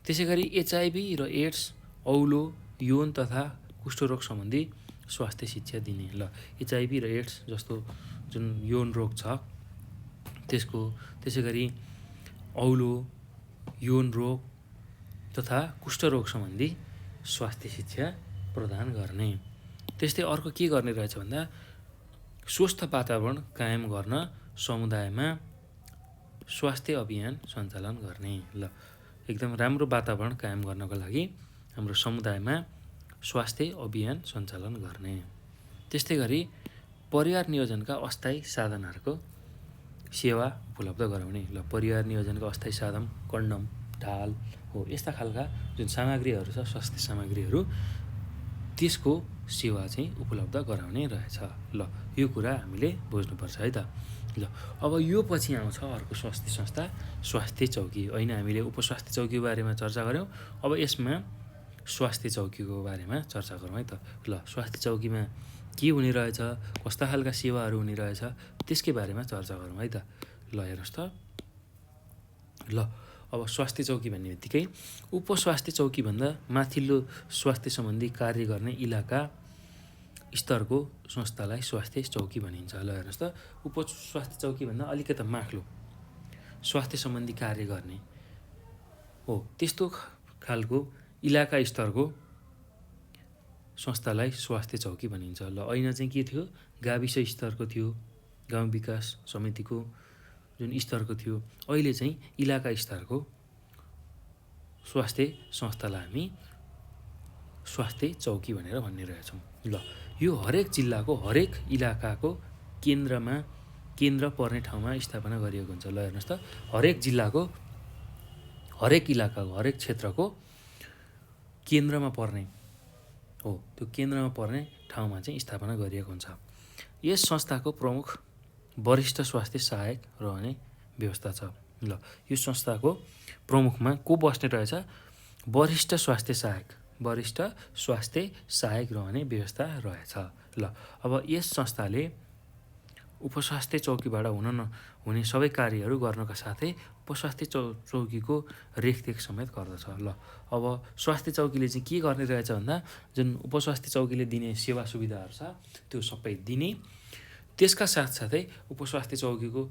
त्यसै गरी HIV र एड्स, औलो, यौन तथा कुष्ठरोग सम्बन्धी स्वास्थ्य शिक्षा दिने। ल HIV र एड्स जस्तो जुन यौन रोग छ त्यसको, त्यसै गरी औलो, यौन रोग तथा कुष्ठरोग सम्बन्धी स्वास्थ्य शिक्षा प्रदान गर्ने। त्यस्तै अर्को के गर्ने रहेछ भन्दा स्वस्थ वातावरण कायम गर्न समुदायमा स्वास्थ्य अभियान सञ्चालन गर्ने। ल एकदम राम्रो वातावरण कायम गर्नको लागि हाम्रो समुदायमा स्वास्थ्य अभियान सञ्चालन गर्ने। त्यस्तै गरी परिवार नियोजनका अस्थायी साधनहरूको सेवा उपलब्ध गराउने। ल परिवार नियोजनका अस्थायी साधन कन्डम, ढाल हो, यस्ता खालका जुन सामग्रीहरू छ स्वास्थ्य सामग्रीहरू त्यसको सेवा चाहिँ उपलब्ध गराउने रहेछ। ल यो कुरा हामीले बुझ्नुपर्छ है त। ल अब यो पछि आउँछ अर्को स्वास्थ्य संस्था स्वास्थ्य चौकी। होइन हामीले उपस्वास्थ्य चौकीको बारेमा चर्चा गऱ्यौँ, अब यसमा स्वास्थ्य चौकीको बारेमा चर्चा गरौँ है त। ल स्वास्थ्य चौकीमा के हुने रहेछ, कस्ता खालका सेवाहरू हुने रहेछ त्यसकै बारेमा चर्चा गरौँ है त। ल हेर्नुहोस् त, ल अब स्वास्थ्य चौकी भन्ने बित्तिकै उपस्वास्थ्य चौकीभन्दा माथिल्लो स्वास्थ्य सम्बन्धी कार्य गर्ने इलाका स्तरको संस्थालाई स्वास्थ्य चौकी भनिन्छ। ल हेर्नुहोस् त, उपस्वास्थ्य चौकीभन्दा अलिकति माथिल्लो स्वास्थ्य सम्बन्धी कार्य गर्ने हो त्यस्तो खालको इलाका स्तरको संस्थालाई स्वास्थ्य चौकी भनिन्छ। ल ऐना चाहिँ के थियो, गाविस स्तरको थियो, गाउँ विकास समितिको जुन स्तरको थियो, अहिले चाहिँ इलाका स्तरको स्वास्थ्य संस्थालाई हामी स्वास्थ्य चौकी भनेर भन्ने रहेछौँ। ल यो हरेक जिल्लाको हरेक इलाकाको केन्द्र पर्ने ठाउँमा स्थापना गरिएको हुन्छ। ल हेर्नुहोस् त, हरेक जिल्लाको हरेक इलाकाको हरेक क्षेत्रको केन्द्रमा पर्ने हो, त्यो केन्द्रमा पर्ने ठाउँमा चाहिँ स्थापना गरिएको हुन्छ। यस संस्थाको प्रमुख वरिष्ठ स्वास्थ्य सहायक रहने व्यवस्था छ। ल यो संस्थाको प्रमुखमा को बस्ने रहेछ, वरिष्ठ स्वास्थ्य सहायक वरिष्ठ स्वास्थ्य सहायक रहने व्यवस्था रहेछ। ल अब यस संस्थाले उपस्वास्थ्य चौकीबाट हुने सबै कार्यहरू गर्नका साथै उपस्वास्थ्य चौकीको रेखदेख समेत गर्दछ। ल अब स्वास्थ्य चौकीले चाहिँ के गर्ने रहेछ भन्दा जुन उपस्वास्थ्य चौकीले दिने सेवा सुविधाहरू छ त्यो सबै दिने, त्यसका साथसाथै उपस्वास्थ्य चौकीको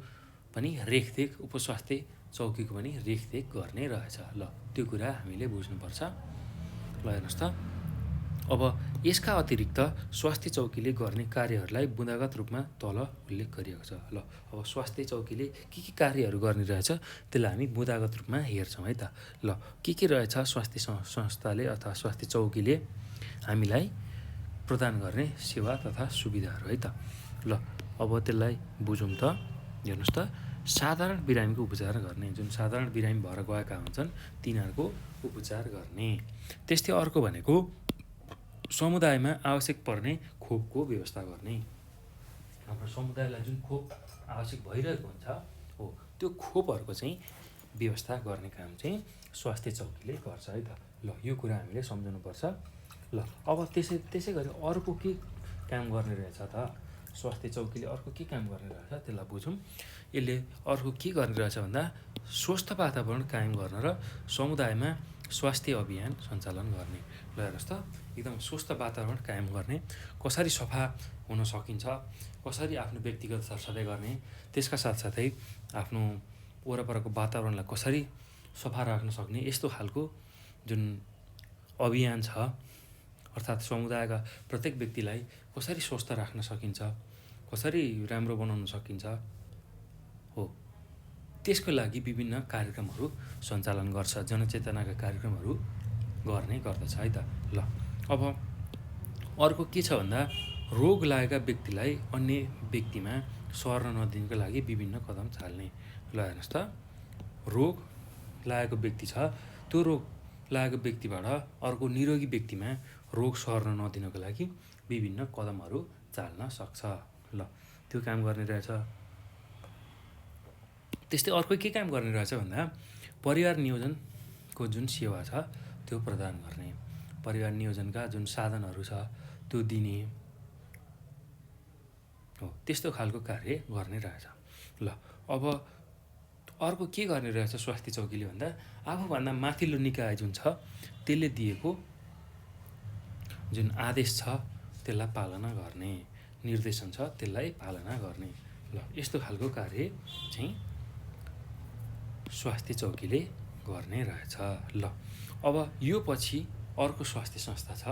पनि रेखदेख उपस्वास्थ्य चौकीको पनि रेखदेख गर्ने रहेछ। ल त्यो कुरा हामीले बुझ्नुपर्छ। ल हेर्नुहोस् त, अब यसका अतिरिक्त स्वास्थ्य चौकीले गर्ने कार्यहरूलाई बुँदागत रूपमा तल उल्लेख गरिएको छ। ल अब स्वास्थ्य चौकीले के कार्यहरू गर्ने रहेछ त्यसलाई हामी बुँदागत रूपमा हेर्छौँ है त। ल के रहेछ स्वास्थ्य संस्थाले अथवा स्वास्थ्य चौकीले हामीलाई प्रदान गर्ने सेवा तथा सुविधाहरू है त। ल अब त्यसलाई बुझौँ त। हेर्नुहोस् त, साधारण बिरामीको उपचार गर्ने, जुन साधारण बिरामी भएर गएका हुन्छन् तिनीहरूको उपचार गर्ने। त्यस्तै अर्को भनेको समुदायमा आवश्यक पर्ने खोपको व्यवस्था गर्ने। हाम्रो समुदायलाई जुन खोप आवश्यक भइरहेको हुन्छ हो त्यो खोपहरूको चाहिँ व्यवस्था गर्ने काम चाहिँ स्वास्थ्य चौकीले गर्छ है त। ल यो कुरा हामीले सम्झनुपर्छ। ल अब त्यसै गरी अर्को के काम गर्ने रहेछ त, स्वास्थ्य चौकीले अर्को के काम गर्ने रहेछ त्यसलाई बुझौँ। यसले अर्को के गर्ने रहेछ भन्दा स्वस्थ वातावरण कायम गर्न र समुदायमा स्वास्थ्य अभियान सञ्चालन गर्ने। ल हेर्नुहोस् त, एकदम स्वस्थ वातावरण कायम गर्ने, कसरी सफा हुन सकिन्छ, कसरी आफ्नो व्यक्तिगत सरसफाइ गर्ने, त्यसका साथसाथै आफ्नो वरपरको वातावरणलाई कसरी सफा राख्न सक्ने, यस्तो खालको जुन अभियान छ, अर्थात् समुदायका प्रत्येक व्यक्तिलाई कसरी स्वस्थ राख्न सकिन्छ, कसरी राम्रो बनाउन सकिन्छ हो, त्यसको लागि विभिन्न कार्यक्रमहरू सञ्चालन गर्छ, जनचेतनाका कार्यक्रमहरू गर्ने गर्दछ है त। ल अब अर्को के छ भन्दा रोग लागेका व्यक्तिलाई अन्य व्यक्तिमा सर्न नदिनको लागि विभिन्न कदम चाल्ने। ल हेर्नुहोस् त, रोग लागेको व्यक्ति छ, त्यो रोग लागेको व्यक्तिबाट अर्को निरोगी व्यक्तिमा रोग सर्न नदिनको लागि विभिन्न कदमहरू चाल्न सक्छ। ल त्यो काम गर्ने रहेछ। त्यस्तै अर्को के काम गर्ने रहेछ भन्दा परिवार नियोजनको जुन सेवा छ त्यो प्रदान गर्ने, परिवार नियोजनका जुन साधनहरू छ त्यो दिने हो, त्यस्तो खालको कार्य गर्ने रहेछ। ल अब अर्को के गर्ने रहेछ स्वास्थ्य चौकीले भन्दा आफूभन्दा माथिल्लो निकाय जुन छ त्यसले दिएको जुन आदेश छ त्यसलाई पालना गर्ने, निर्देशन छ त्यसलाई पालना गर्ने। ल यस्तो खालको कार्य चाहिँ स्वास्थ्य चौकीले गर्ने रहेछ। ल अब यो पछि अर्को स्वास्थ्य संस्था छ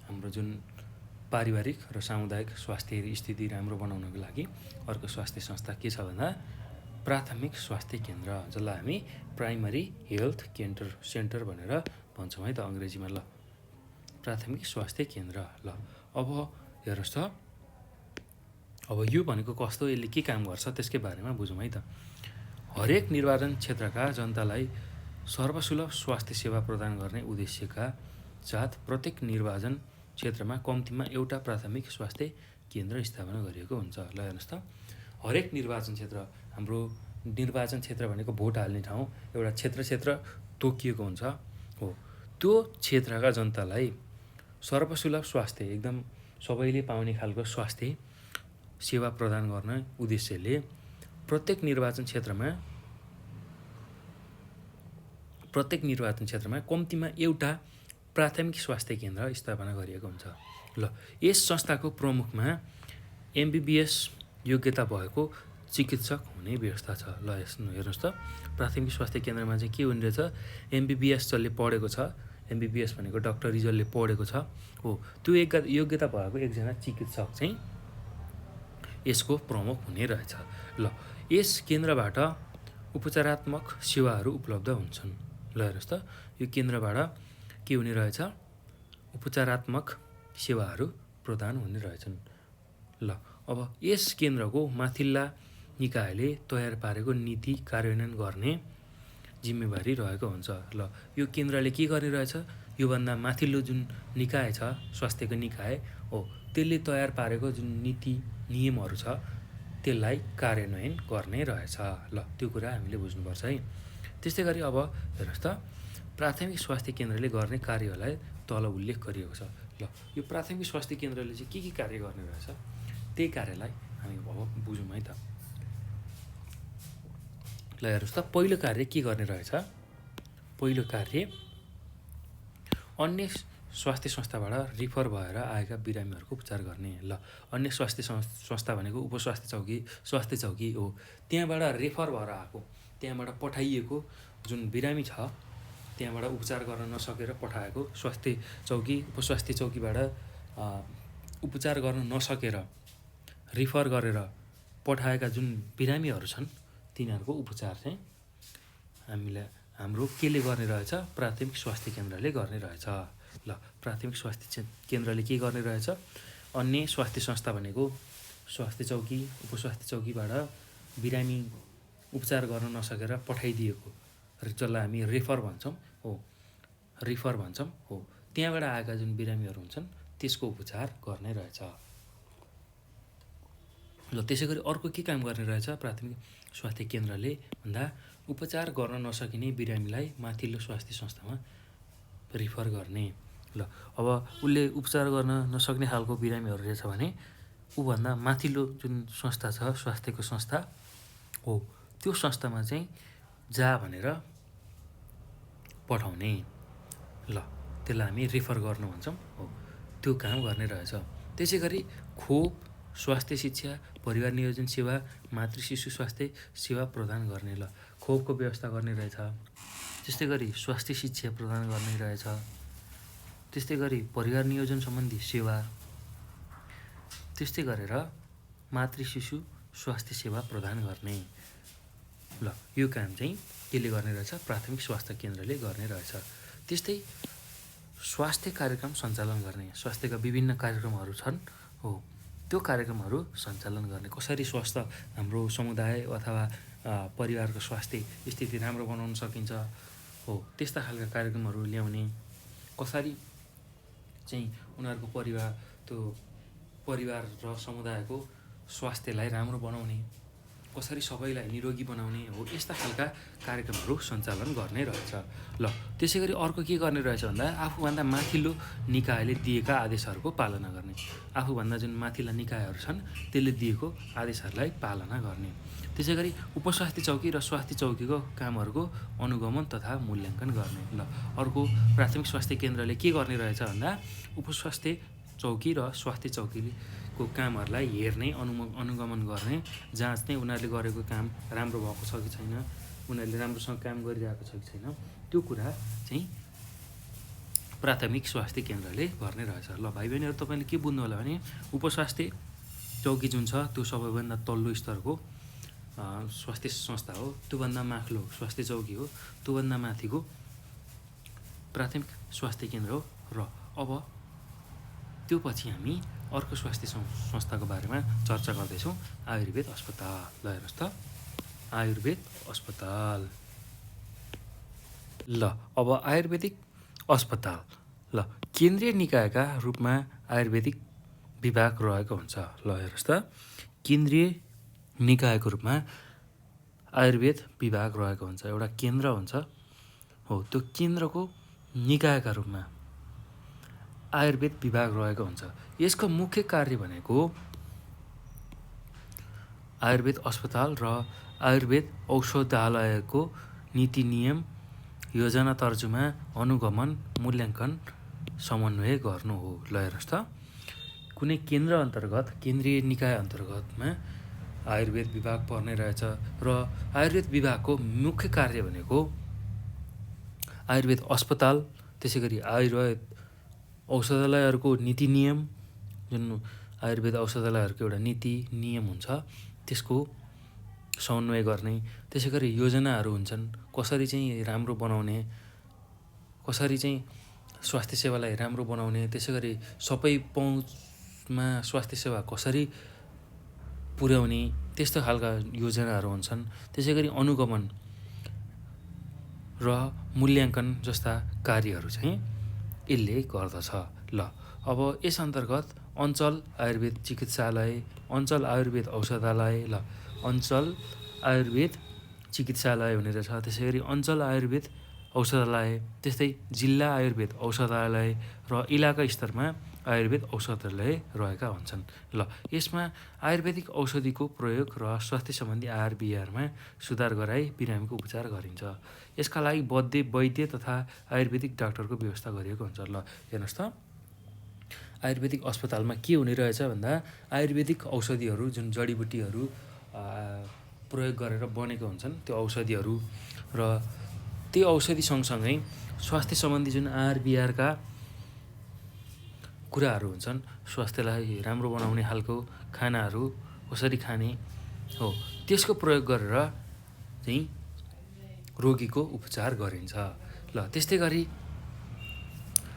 हाम्रो, जुन पारिवारिक र सामुदायिक स्वास्थ्य स्थिति राम्रो बनाउनको लागि अर्को स्वास्थ्य संस्था के छ भन्दा प्राथमिक स्वास्थ्य केन्द्र, जसलाई हामी प्राइमरी हेल्थ सेन्टर भनेर भन्छौँ है त अङ्ग्रेजीमा। ल प्राथमिक स्वास्थ्य केन्द्र। ल अब हेर्नुहोस् त, अब यो भनेको कस्तो, यसले के काम गर्छ त्यसकै बारेमा बुझौँ है त। हरेक निर्वाचन क्षेत्रका जनतालाई सर्वसुलभ स्वास्थ्य सेवा प्रदान गर्ने उद्देश्यका साथ प्रत्येक निर्वाचन क्षेत्रमा कम्तीमा एउटा प्राथमिक स्वास्थ्य केन्द्र स्थापना गरिएको हुन्छ। ल हेर्नुहोस् त, हरेक निर्वाचन क्षेत्र, हाम्रो निर्वाचन क्षेत्र भनेको भोट हाल्ने ठाउँ, एउटा क्षेत्र तोकिएको हुन्छ हो, त्यो क्षेत्रका जनतालाई सर्वसुलभ स्वास्थ्य, एकदम सबैले पाउने खालको स्वास्थ्य सेवा प्रदान गर्ने उद्देश्यले प्रत्येक निर्वाचन क्षेत्रमा कम्तीमा एउटा प्राथमिक स्वास्थ्य केन्द्र स्थापना गरिएको हुन्छ। ल यस संस्थाको प्रमुखमा MBBS योग्यता भएको चिकित्सक हुने व्यवस्था छ। ल हेर्नुहोस् त, प्राथमिक स्वास्थ्य केन्द्रमा चाहिँ के हुने रहेछ, MBBS जसले पढेको छ, MBBS भनेको डक्टरी जसले पढेको छ हो, त्यो योग्यता भएको एकजना चिकित्सक चाहिँ यसको प्रमुख हुने रहेछ। ल यस केन्द्रबाट उपचारात्मक सेवाहरू उपलब्ध हुन्छन्। ल हेर्नुहोस् त, यो केन्द्रबाट के हुने रहेछ, उपचारात्मक सेवाहरू प्रदान हुने रहेछन्। ल अब यस केन्द्रको माथिल्ला निकायले तयार पारेको नीति कार्यान्वयन गर्ने जिम्मेवारी रहेको हुन्छ। ल यो केन्द्रले के गर्ने रहेछ, योभन्दा माथिल्लो जुन निकाय छ, स्वास्थ्यको निकाय हो, त्यसले तयार पारेको जुन नीति नियमहरू छ त्यसलाई कार्यान्वयन गर्ने रहेछ। ल त्यो कुरा हामीले बुझ्नुपर्छ है। त्यस्तै गरी अब हेर्नुहोस् त, प्राथमिक स्वास्थ्य केन्द्रले गर्ने कार्यहरूलाई तल उल्लेख गरिएको छ। ल यो प्राथमिक स्वास्थ्य केन्द्रले चाहिँ के कार्य गर्ने रहेछ त्यही कार्यलाई हामी अब बुझौँ है त। ल हेर्नुहोस् त, पहिलो कार्य के गर्ने रहेछ। पहिलो कार्य अन्य स्वास्थ्य संस्थाबाट रिफर भएर आएका बिरामीहरूको उपचार गर्ने। ल अन्य स्वास्थ्य संस्था भनेको उपस्वास्थ्य चौकी, स्वास्थ्य चौकी हो। त्यहाँबाट रेफर भएर आएको, त्यहाँबाट पठाइएको जुन बिरामी छ त्यहाँबाट उपचार गर्न नसकेर पठाएको स्वास्थ्य चौकी, उपस्वास्थ्य चौकीबाट उपचार गर्न नसकेर रिफर गरेर पठाएका जुन बिरामीहरू छन् तिनीहरूको उपचार चाहिँ हाम्रो केले गर्ने रहेछ, प्राथमिक स्वास्थ्य केन्द्रले गर्ने रहेछ। ल प्राथमिक स्वास्थ्य केन्द्रले के गर्ने रहेछ, अन्य स्वास्थ्य संस्था भनेको स्वास्थ्य चौकी, उपस्वास्थ्य चौकीबाट बिरामी उपचार गर्न नसकेर पठाइदिएको जसलाई हामी रेफर भन्छौँ हो, रिफर भन्छौँ हो, त्यहाँबाट आएका जुन बिरामीहरू हुन्छन् त्यसको उपचार गर्ने रहेछ। ल त्यसै गरी अर्को के काम गर्ने रहेछ प्राथमिक स्वास्थ्य केन्द्रले भन्दा उपचार गर्न नसकिने बिरामीलाई माथिल्लो स्वास्थ्य संस्थामा रिफर गर्ने। ल अब उसले उपचार गर्न नसक्ने खालको बिरामीहरू रहेछ भने ऊभन्दा माथिल्लो जुन संस्था छ, स्वास्थ्यको संस्था हो, त्यो संस्थामा चाहिँ जा भनेर पठाउने। ल त्यसलाई हामी रिफर गर्नु भन्छौँ हो, त्यो काम गर्ने रहेछ। त्यसै गरी खोप, स्वास्थ्य शिक्षा, परिवार नियोजन सेवा, मातृ शिशु स्वास्थ्य सेवा प्रदान गर्ने। ल खोपको व्यवस्था गर्ने रहेछ, त्यस्तै गरी स्वास्थ्य शिक्षा प्रदान गर्ने रहेछ, त्यस्तै गरी परिवार नियोजन सम्बन्धी सेवा, त्यस्तै गरेर मातृ शिशु स्वास्थ्य सेवा प्रदान गर्ने। ल यो काम चाहिँ केले गर्ने रहेछ, प्राथमिक स्वास्थ्य केन्द्रले गर्ने रहेछ। त्यस्तै स्वास्थ्य कार्यक्रम सञ्चालन गर्ने, स्वास्थ्यका विभिन्न कार्यक्रमहरू छन् हो, त्यो कार्यक्रमहरू सञ्चालन गर्ने। कसरी स्वास्थ्य हाम्रो समुदाय अथवा परिवारको स्वास्थ्य स्थिति राम्रो बनाउन सकिन्छ हो, त्यस्ता खालका कार्यक्रमहरू ल्याउने। कसरी चाहिँ उनीहरूको परिवार र समुदायको स्वास्थ्यलाई राम्रो बनाउने, कसरी सबैलाई निरोगी बनाउने हो, यस्ता खालका कार्यक्रमहरू सञ्चालन गर्ने रहेछ। ल त्यसै गरी अर्को के गर्ने रहेछ भन्दा आफूभन्दा माथिल्लो निकायले दिएका आदेशहरूको पालना गर्ने। आफूभन्दा जुन माथिल्ला निकायहरू छन् त्यसले दिएको आदेशहरूलाई पालना गर्ने। त्यसै गरी उपस्वास्थ्य चौकी र स्वास्थ्य चौकीको कामहरूको अनुगमन तथा मूल्याङ्कन गर्ने। ल अर्को प्राथमिक स्वास्थ्य केन्द्रले के गर्ने रहेछ भन्दा उपस्वास्थ्य चौकी र स्वास्थ्य चौकीको कामहरूलाई हेर्ने, अनुगमन गर्ने, जाँच्ने, उनीहरूले गरेको काम राम्रो भएको छ कि छैन, उनीहरूले राम्रोसँग काम गरिरहेको छ कि छैन, त्यो कुरा चाहिँ प्राथमिक स्वास्थ्य केन्द्रले गर्ने रहेछ। ल भाइ बहिनीहरू, तपाईँले के बुझ्नु होला भने उपस्वास्थ्य चौकी जुन छ त्यो सबैभन्दा तल्लो स्तरको स्वास्थ्य संस्था हो, त्योभन्दा माथिल्लो स्वास्थ्य चौकी हो, त्योभन्दा माथिको प्राथमिक स्वास्थ्य केन्द्र हो। र अब त्यो पछि हामी अर्को स्वास्थ्य संस्थाको बारेमा चर्चा गर्दैछौँ, आयुर्वेद अस्पताल। ल हेर्नुहोस् त, आयुर्वेद अस्पताल। ल अब आयुर्वेदिक अस्पताल। ल केन्द्रीय निकायका रूपमा आयुर्वेदिक विभाग रहेको हुन्छ। ल हेर्नुहोस् त, केन्द्रीय निकायको रूपमा आयुर्वेद विभाग रहेको हुन्छ, एउटा केन्द्र हुन्छ हो, त्यो केन्द्रको निकायका रूपमा आयुर्वेद विभाग रहेको हुन्छ। यसको मुख्य कार्य भनेको आयुर्वेद अस्पताल र आयुर्वेद औषधालयको नीति नियम, योजना तर्जुमा, अनुगमन, मूल्याङ्कन, समन्वय गर्नु हो। ल हेर्नुहोस् त, कुनै केन्द्र अन्तर्गत, केन्द्रीय निकाय अन्तर्गतमा आयुर्वेद विभाग पर्ने रहेछ र आयुर्वेद विभागको मुख्य कार्य भनेको आयुर्वेद अस्पताल, त्यसै गरी आयुर्वेद औषधालयहरूको नीति नियम, जुन आयुर्वेद औषधालयहरूको एउटा नीति नियम हुन्छ त्यसको समन्वय गर्ने, त्यसै गरी योजनाहरू हुन्छन् कसरी चाहिँ राम्रो बनाउने, कसरी चाहिँ स्वास्थ्य सेवालाई राम्रो बनाउने, त्यसै गरी सबै पहुँचमा स्वास्थ्य सेवा कसरी पुर्याउने, त्यस्तो खालका योजनाहरू हुन्छन्। त्यसै गरी अनुगमन र मूल्याङ्कन जस्ता कार्यहरू चाहिँ यसले गर्दछ। ल अब यस अन्तर्गत अञ्चल आयुर्वेद चिकित्सालय, अञ्चल आयुर्वेद औषधालय, ल अञ्चल आयुर्वेद चिकित्सालय हुने रहेछ, त्यसै गरी अञ्चल आयुर्वेद औषधालय, त्यस्तै जिल्ला आयुर्वेद औषधालय र इलाका स्तरमा आयुर्वेद औषधालय रहेका हुन्छन्। ल यसमा आयुर्वेदिक औषधिको प्रयोग र स्वास्थ्य सम्बन्धी आहार विहारमा सुधार गराई बिरामीको उपचार गरिन्छ। यसका लागि वैद्य तथा आयुर्वेदिक डाक्टरको व्यवस्था गरिएको हुन्छ। ल हेर्नुहोस् त, आयुर्वेदिक अस्पतालमा के हुने रहेछ भन्दा आयुर्वेदिक औषधिहरू जुन जडीबुटीहरू प्रयोग गरेर बनेको हुन्छन् त्यो औषधिहरू र त्यो औषधि सँगसँगै स्वास्थ्य सम्बन्धी जुन आहार विहारका कुराहरू हुन्छन्, स्वास्थ्यलाई राम्रो बनाउने खालको खानाहरू कसरी खाने हो त्यसको प्रयोग गरेर चाहिँ रोगीको उपचार गरिन्छ। ल त्यस्तै गरी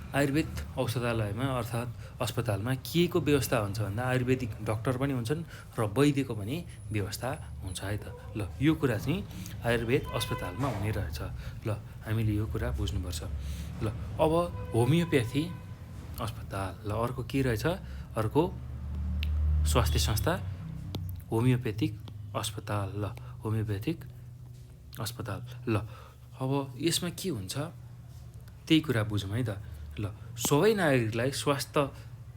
आयुर्वेद औषधालयमा अर्थात् अस्पतालमा के को व्यवस्था हुन्छ भन्दा आयुर्वेदिक डाक्टर पनि हुन्छन् र वैद्यको पनि व्यवस्था हुन्छ है त। ल यो कुरा चाहिँ आयुर्वेद अस्पतालमा हुने रहेछ। ल हामीले यो कुरा बुझ्नुपर्छ। ल अब होमियोप्याथी अस्पताल, ल अर्को के रहेछ, अर्को स्वास्थ्य संस्था होमियोप्याथिक अस्पताल। ल होमियोप्याथिक अस्पताल, ल अब यसमा के हुन्छ त्यही कुरा बुझौँ है त। ल सबै नागरिकलाई स्वास्थ्य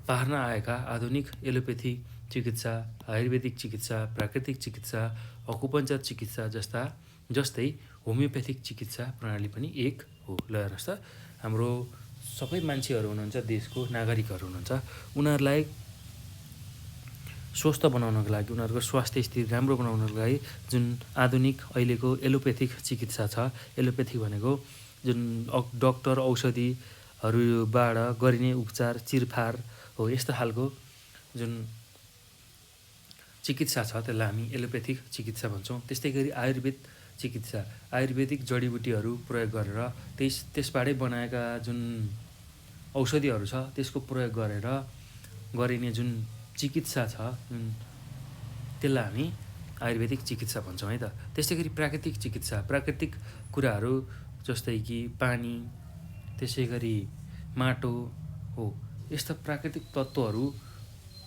पार्न आएका आधुनिक एलोपेथी चिकित्सा, आयुर्वेदिक चिकित्सा, प्राकृतिक चिकित्सा, अकुपञ्चर चिकित्सा जस्तै होमियोप्याथिक चिकित्सा प्रणाली पनि एक हो। ल हेर्नुहोस् त, हाम्रो सबै मान्छेहरू हुनुहुन्छ, देशको नागरिकहरू हुनुहुन्छ, उनीहरूलाई स्वस्थ बनाउनको लागि, उनीहरूको स्वास्थ्य स्थिति राम्रो बनाउनको लागि जुन आधुनिक अहिलेको एलोपेथिक चिकित्सा छ, एलोपेथिक भनेको जुन डाक्टर औषधिहरूबाट गरिने उपचार चिरफार हो, यस्तो खालको जुन चिकित्सा छ त्यसलाई हामी एलोपेथिक चिकित्सा भन्छौँ। त्यस्तै गरी आयुर्वेद चिकित्सा, आयुर्वेदिक जडीबुटीहरू प्रयोग गरेर त्यसबाटै बनाएका जुन औषधिहरू छ त्यसको प्रयोग गरेर गरिने जुन चिकित्सा छ त्यसलाई हामी आयुर्वेदिक चिकित्सा भन्छौँ है त। त्यस्तै गरी प्राकृतिक चिकित्सा, प्राकृतिक कुराहरू जस्तै कि पानी, त्यसै गरी माटो हो, यस्ता प्राकृतिक तत्त्वहरू,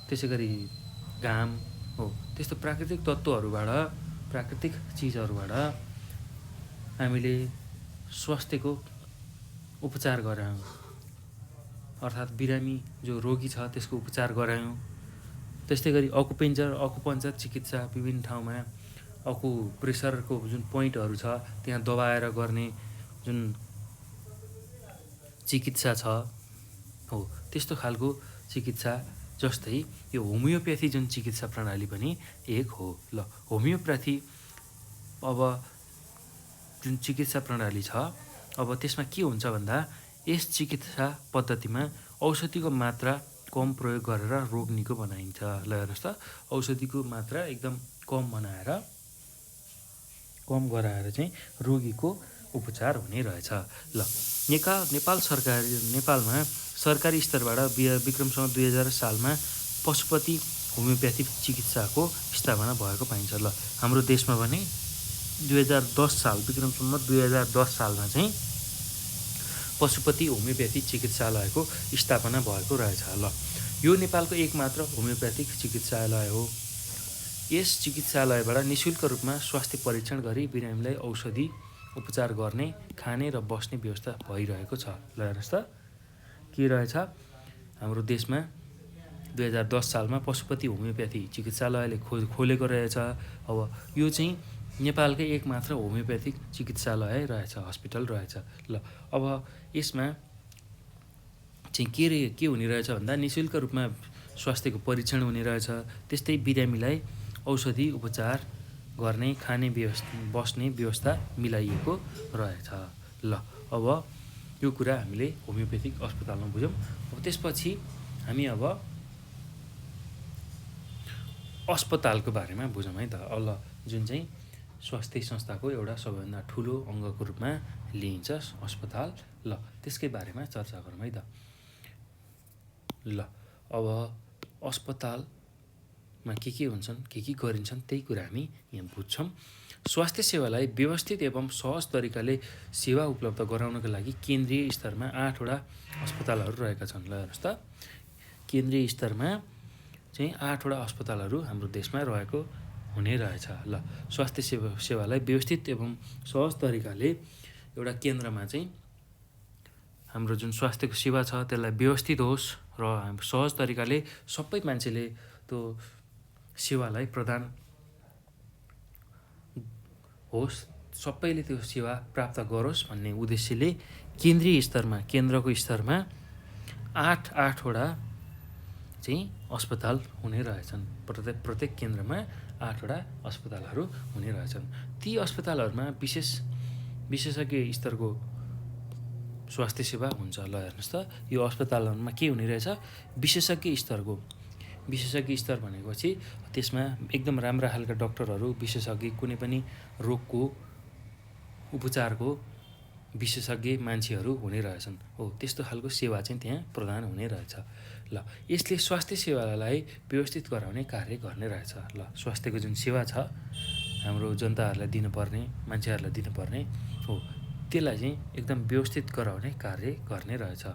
त्यसै गरी घाम हो, त्यस्तो प्राकृतिक तत्त्वहरूबाट, प्राकृतिक चिजहरूबाट हामीले स्वास्थ्यको उपचार गरायौँ, अर्थात् बिरामी जो रोगी छ त्यसको उपचार गरायौँ। त्यस्तै गरी अकुपञ्चर चिकित्सा, विभिन्न ठाउँमा प्रेसरको जुन पोइन्टहरू छ त्यहाँ दबाएर गर्ने जुन चिकित्सा छ हो, त्यस्तो खालको चिकित्सा जस्तै यो होमियोप्याथी जुन चिकित्सा प्रणाली पनि एक हो। ल होमियोप्याथी अब जुन चिकित्सा प्रणाली छ, अब त्यसमा के हुन्छ भन्दा यस चिकित्सा पद्धतिमा औषधिको मात्रा कम प्रयोग गरेर रोग निको बनाइन्छ। ल हेर्नुहोस् त, औषधिको मात्रा एकदम कम गराएर चाहिँ रोगीको उपचार हुने रहेछ। ल नेपालमा सरकारी स्तरबाट विक्रमसँग 2000 सालमा पशुपति होमियोप्याथिक चिकित्साको स्थापना भएको पाइन्छ। ल हाम्रो देशमा भने 2010 साल विक्रमसँग 2010 सालमा चाहिँ पशुपति होमियोप्याथिक चिकित्सालयको स्थापना भएको रहेछ। ल यो नेपालको एकमात्र होमियोप्याथिक चिकित्सालय हो। यस चिकित्सालयबाट निःशुल्क रूपमा स्वास्थ्य परीक्षण गरी बिरामीलाई औषधि उपचार गर्ने, खाने र बस्ने व्यवस्था भइरहेको छ। ल हेर्नुहोस् त के रहेछ, हाम्रो देशमा 2010 सालमा पशुपति होमियोप्याथी चिकित्सालयले खोलेको रहेछ। अब यो चाहिँ नेपालकै एकमात्र होमियोप्याथिक चिकित्सालय रहेछ, हस्पिटल रहेछ। ल अब यसमा चाहिँ के हुने रहेछ भन्दा निःशुल्क रूपमा स्वास्थ्यको परीक्षण हुने रहेछ, त्यस्तै बिरामीलाई औषधि उपचार गर्ने, खाने बस्ने व्यवस्था मिलाइएको रहेछ। ल अब यो कुरा हामीले होमियोप्याथिक अस्पतालमा बुझ्यौँ। अब त्यसपछि हामी अब अस्पतालको बारेमा बुझौँ है त। ल जुन चाहिँ स्वास्थ्य संस्थाको एउटा सबैभन्दा ठुलो अङ्गको रूपमा लिइन्छ अस्पताल, ल त्यसकै बारेमा चर्चा गरौँ है त। ल अब अस्पतालमा के हुन्छन्, के गरिन्छन् त्यही कुरा हामी यहाँ बुझ्छौँ। स्वास्थ्य सेवालाई व्यवस्थित एवं सहज तरिकाले सेवा उपलब्ध गराउनका लागि केन्द्रीय स्तरमा 8वटा अस्पतालहरू रहेका छन्। ल हेर्नुहोस् त, केन्द्रीय स्तरमा चाहिँ 8वटा अस्पतालहरू हाम्रो देशमा रहेको हुने रहेछ। ल स्वास्थ्य सेवालाई व्यवस्थित एवं सहज तरिकाले एउटा केन्द्रमा चाहिँ हाम्रो जुन स्वास्थ्यको सेवा छ त्यसलाई व्यवस्थित होस् र सहज तरिकाले सबै मान्छेले त्यो सेवालाई प्रदान होस्, सबैले त्यो सेवा प्राप्त गरोस् भन्ने उद्देश्यले केन्द्रीय स्तरमा, केन्द्रको स्तरमा 8वटा चाहिँ अस्पताल हुने रहेछन्। प्रत्येक केन्द्रमा 8वटा अस्पतालहरू हुने रहेछन्। ती अस्पतालहरूमा विशेषज्ञ स्तरको स्वास्थ्य सेवा हुन्छ। ल हेर्नुहोस् त, यो अस्पतालहरूमा के हुने रहेछ? विशेषज्ञ स्तर भनेपछि त्यसमा एकदम राम्रा खालका डक्टरहरू, विशेषज्ञ, कुनै पनि रोगको उपचारको विशेषज्ञ मान्छेहरू हुने रहेछन्। हो, त्यस्तो खालको सेवा चाहिँ त्यहाँ प्रदान हुने रहेछ। ल, यसले स्वास्थ्य सेवालाई व्यवस्थित गराउने कार्य गर्ने रहेछ। ल, स्वास्थ्यको जुन सेवा छ हाम्रो जनताहरूलाई दिनुपर्ने, मान्छेहरूलाई दिनुपर्ने हो, त्यसलाई चाहिँ एकदम व्यवस्थित गराउने कार्य गर्ने रहेछ।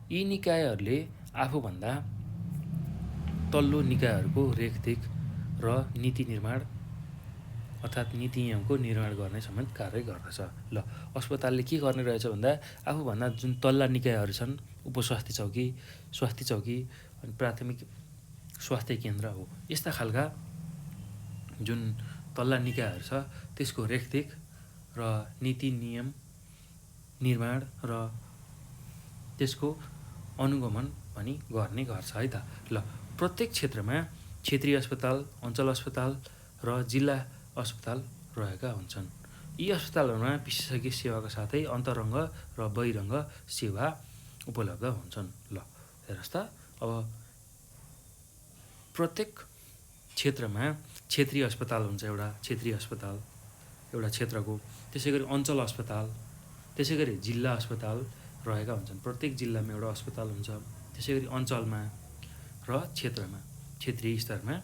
यी निकायहरूले आफूभन्दा तल्लो निकायहरूको रेखदेख र नीति निर्माण अर्थात् नीति नियमको निर्माण गर्ने समेत कार्य गर्दछ। ल, अस्पतालले के गर्ने रहेछ भन्दा आफूभन्दा जुन तल्ला निकायहरू छन्, उपस्वास्थ्य चौकी, स्वास्थ्य चौकी अनि प्राथमिक स्वास्थ्य केन्द्र हो, यस्ता खालका जुन तल्ला निकायहरू छ त्यसको रेखदेख र नीति नियम निर्माण र त्यसको अनुगमन पनि गर्ने गर्छ है त। ल, प्रत्येक क्षेत्रमा क्षेत्रीय अस्पताल, अञ्चल अस्पताल र जिल्ला अस्पताल रहेका हुन्छन्। यी अस्पतालहरूमा विशेषज्ञ सेवाका साथै अन्तरङ्ग र बहिरङ्ग सेवा उपलब्ध हुन्छन्। ल हेर्नुहोस् त, अब प्रत्येक क्षेत्रमा क्षेत्रीय अस्पताल हुन्छ, एउटा क्षेत्रीय अस्पताल एउटा क्षेत्रको, त्यसै गरी अञ्चल अस्पताल, त्यसै गरी जिल्ला अस्पताल रहेका हुन्छन्। प्रत्येक जिल्लामा एउटा अस्पताल हुन्छ, त्यसै गरी अञ्चलमा र क्षेत्रमा, क्षेत्रीय स्तरमा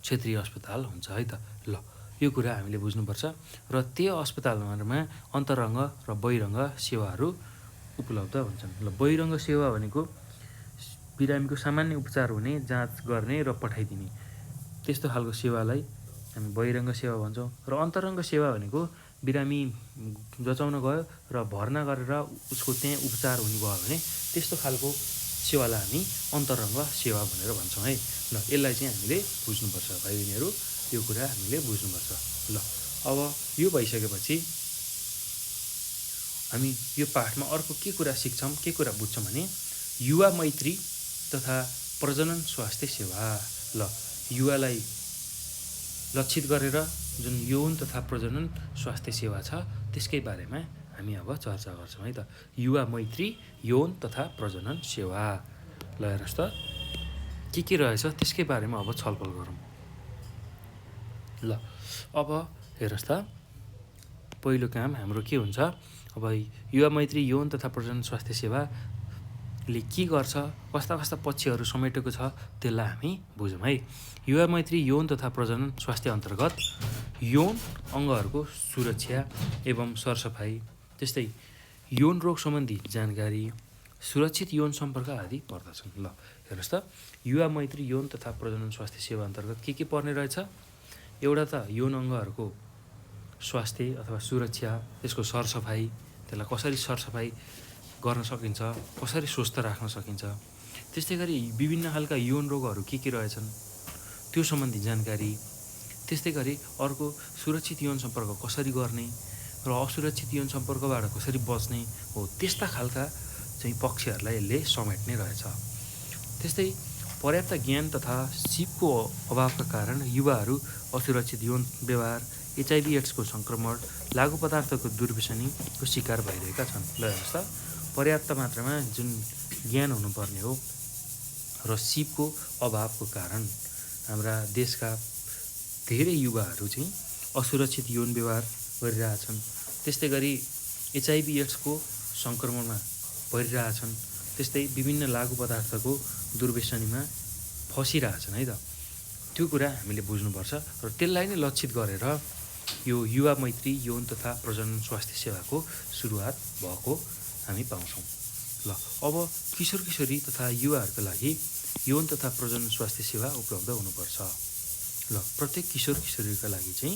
क्षेत्रीय अस्पताल हुन्छ है त। ल, यो कुरा हामीले बुझ्नुपर्छ। र त्यो अस्पतालहरूमा अन्तरङ्ग र बहिरङ्ग सेवाहरू उपलब्ध हुन्छन्। ल, बहिरङ्ग सेवा भनेको बिरामीको सामान्य उपचार हुने, जाँच गर्ने र पठाइदिने, त्यस्तो खालको सेवालाई हामी बहिरङ्ग सेवा भन्छौँ। र अन्तरङ्ग सेवा भनेको बिरामी जचाउन गयो र भर्ना गरेर उसको त्यहाँ उपचार हुने भयो भने त्यस्तो खालको सेवालाई हामी अन्तरङ्ग सेवा भनेर भन्छौँ है। ल, यसलाई चाहिँ हामीले बुझ्नुपर्छ भाइ बहिनीहरू, यो कुरा हामीले बुझ्नुपर्छ। ल, अब यो भइसकेपछि हामी यो पाठमा अर्को के कुरा सिक्छौँ, के कुरा बुझ्छौँ भने युवा मैत्री तथा प्रजनन स्वास्थ्य सेवा। ल, युवालाई लक्षित गरेर जुन यौन तथा प्रजनन स्वास्थ्य सेवा छ त्यसकै बारेमा हामी अब चर्चा गर्छौँ है त। युवा मैत्री यौन तथा प्रजनन सेवा। ल हेर्नुहोस् त, के रहेछ त्यसकै बारेमा अब छलफल गरौँ। ल, अब हेर्नुहोस् त, पहिलो काम हाम्रो के हुन्छ, अब युवा मैत्री यौन तथा प्रजनन स्वास्थ्य सेवाले के गर्छ, कस्ता कस्ता पक्षहरू समेटेको छ त्यसलाई हामी बुझौँ है। युवा मैत्री यौन तथा प्रजनन स्वास्थ्य अन्तर्गत यौन अङ्गहरूको सुरक्षा एवं सरसफाइ, त्यस्तै यौन रोग सम्बन्धी जानकारी, सुरक्षित यौन सम्पर्क आदि पर्दछन्। ल हेर्नुहोस् त, युवा मैत्री यौन तथा प्रजनन स्वास्थ्य सेवा अन्तर्गत के पर्ने रहेछ? एउटा त यौन अङ्गहरूको स्वास्थ्य अथवा सुरक्षा, त्यसको सरसफाइ, त्यसलाई कसरी सरसफाइ गर्न सकिन्छ, कसरी स्वस्थ राख्न सकिन्छ, त्यस्तै गरी विभिन्न खालका यौन रोगहरू के रहेछन् त्यो सम्बन्धी जानकारी, त्यस्तै गरी अर्को सुरक्षित यौन सम्पर्क कसरी गर्ने र असुरक्षित यौन सम्पर्कबाट कसरी बच्ने हो, त्यस्ता खालका चाहिँ पक्षहरूलाई यसले समेट्ने रहेछ। त्यस्तै पर्याप्त ज्ञान तथा सिपको अभावका कारण युवाहरू असुरक्षित यौन व्यवहार, HIV एड्सको सङ्क्रमण, लागु पदार्थको दुर्व्यसनीको शिकार भइरहेका छन्। ल हेर्नुहोस् त, पर्याप्त मात्रामा जुन ज्ञान हुनुपर्ने हो र सिपको अभावको कारण हाम्रा देशका धेरै युवाहरू चाहिँ असुरक्षित यौन व्यवहार गरिरहेछन्, त्यस्तै गरी HIV एड्सको सङ्क्रमणमा परिरहेछन्, त्यस्तै विभिन्न लागु पदार्थको दुर्व्यसनीमा फसिरहेछन् है त। त्यो कुरा हामीले बुझ्नुपर्छ र त्यसलाई नै लक्षित गरेर यो युवा मैत्री यौन तथा प्रजनन स्वास्थ्य सेवाको सुरुवात भएको हामी पाउँछौँ। ल, अब किशोर किशोरी तथा युवाहरूका लागि यौन तथा प्रजनन स्वास्थ्य सेवा उपलब्ध हुनुपर्छ। ल, प्रत्येक किशोर किशोरीका लागि चाहिँ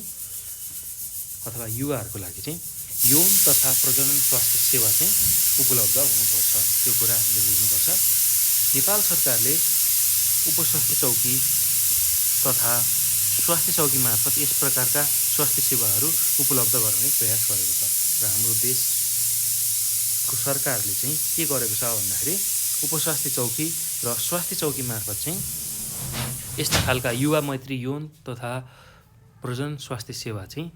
अथवा युवाहरूको लागि चाहिँ यौन तथा प्रजनन स्वास्थ्य सेवा चाहिँ उपलब्ध हुनुपर्छ। त्यो कुरा हामीले बुझ्नुपर्छ। नेपाल सरकारले उपस्वास्थ्य चौकी तथा स्वास्थ्य चौकी मार्फत यस प्रकारका स्वास्थ्य सेवाहरू उपलब्ध गराउने प्रयास गरेको छ र हाम्रो देशको सरकारले चाहिँ के गरेको छ भन्दाखेरि उपस्वास्थ्य चौकी र स्वास्थ्य चौकी मार्फत चाहिँ यस्ता खालका युवा मैत्री यौन तथा प्रजनन स्वास्थ्य सेवा चाहिँ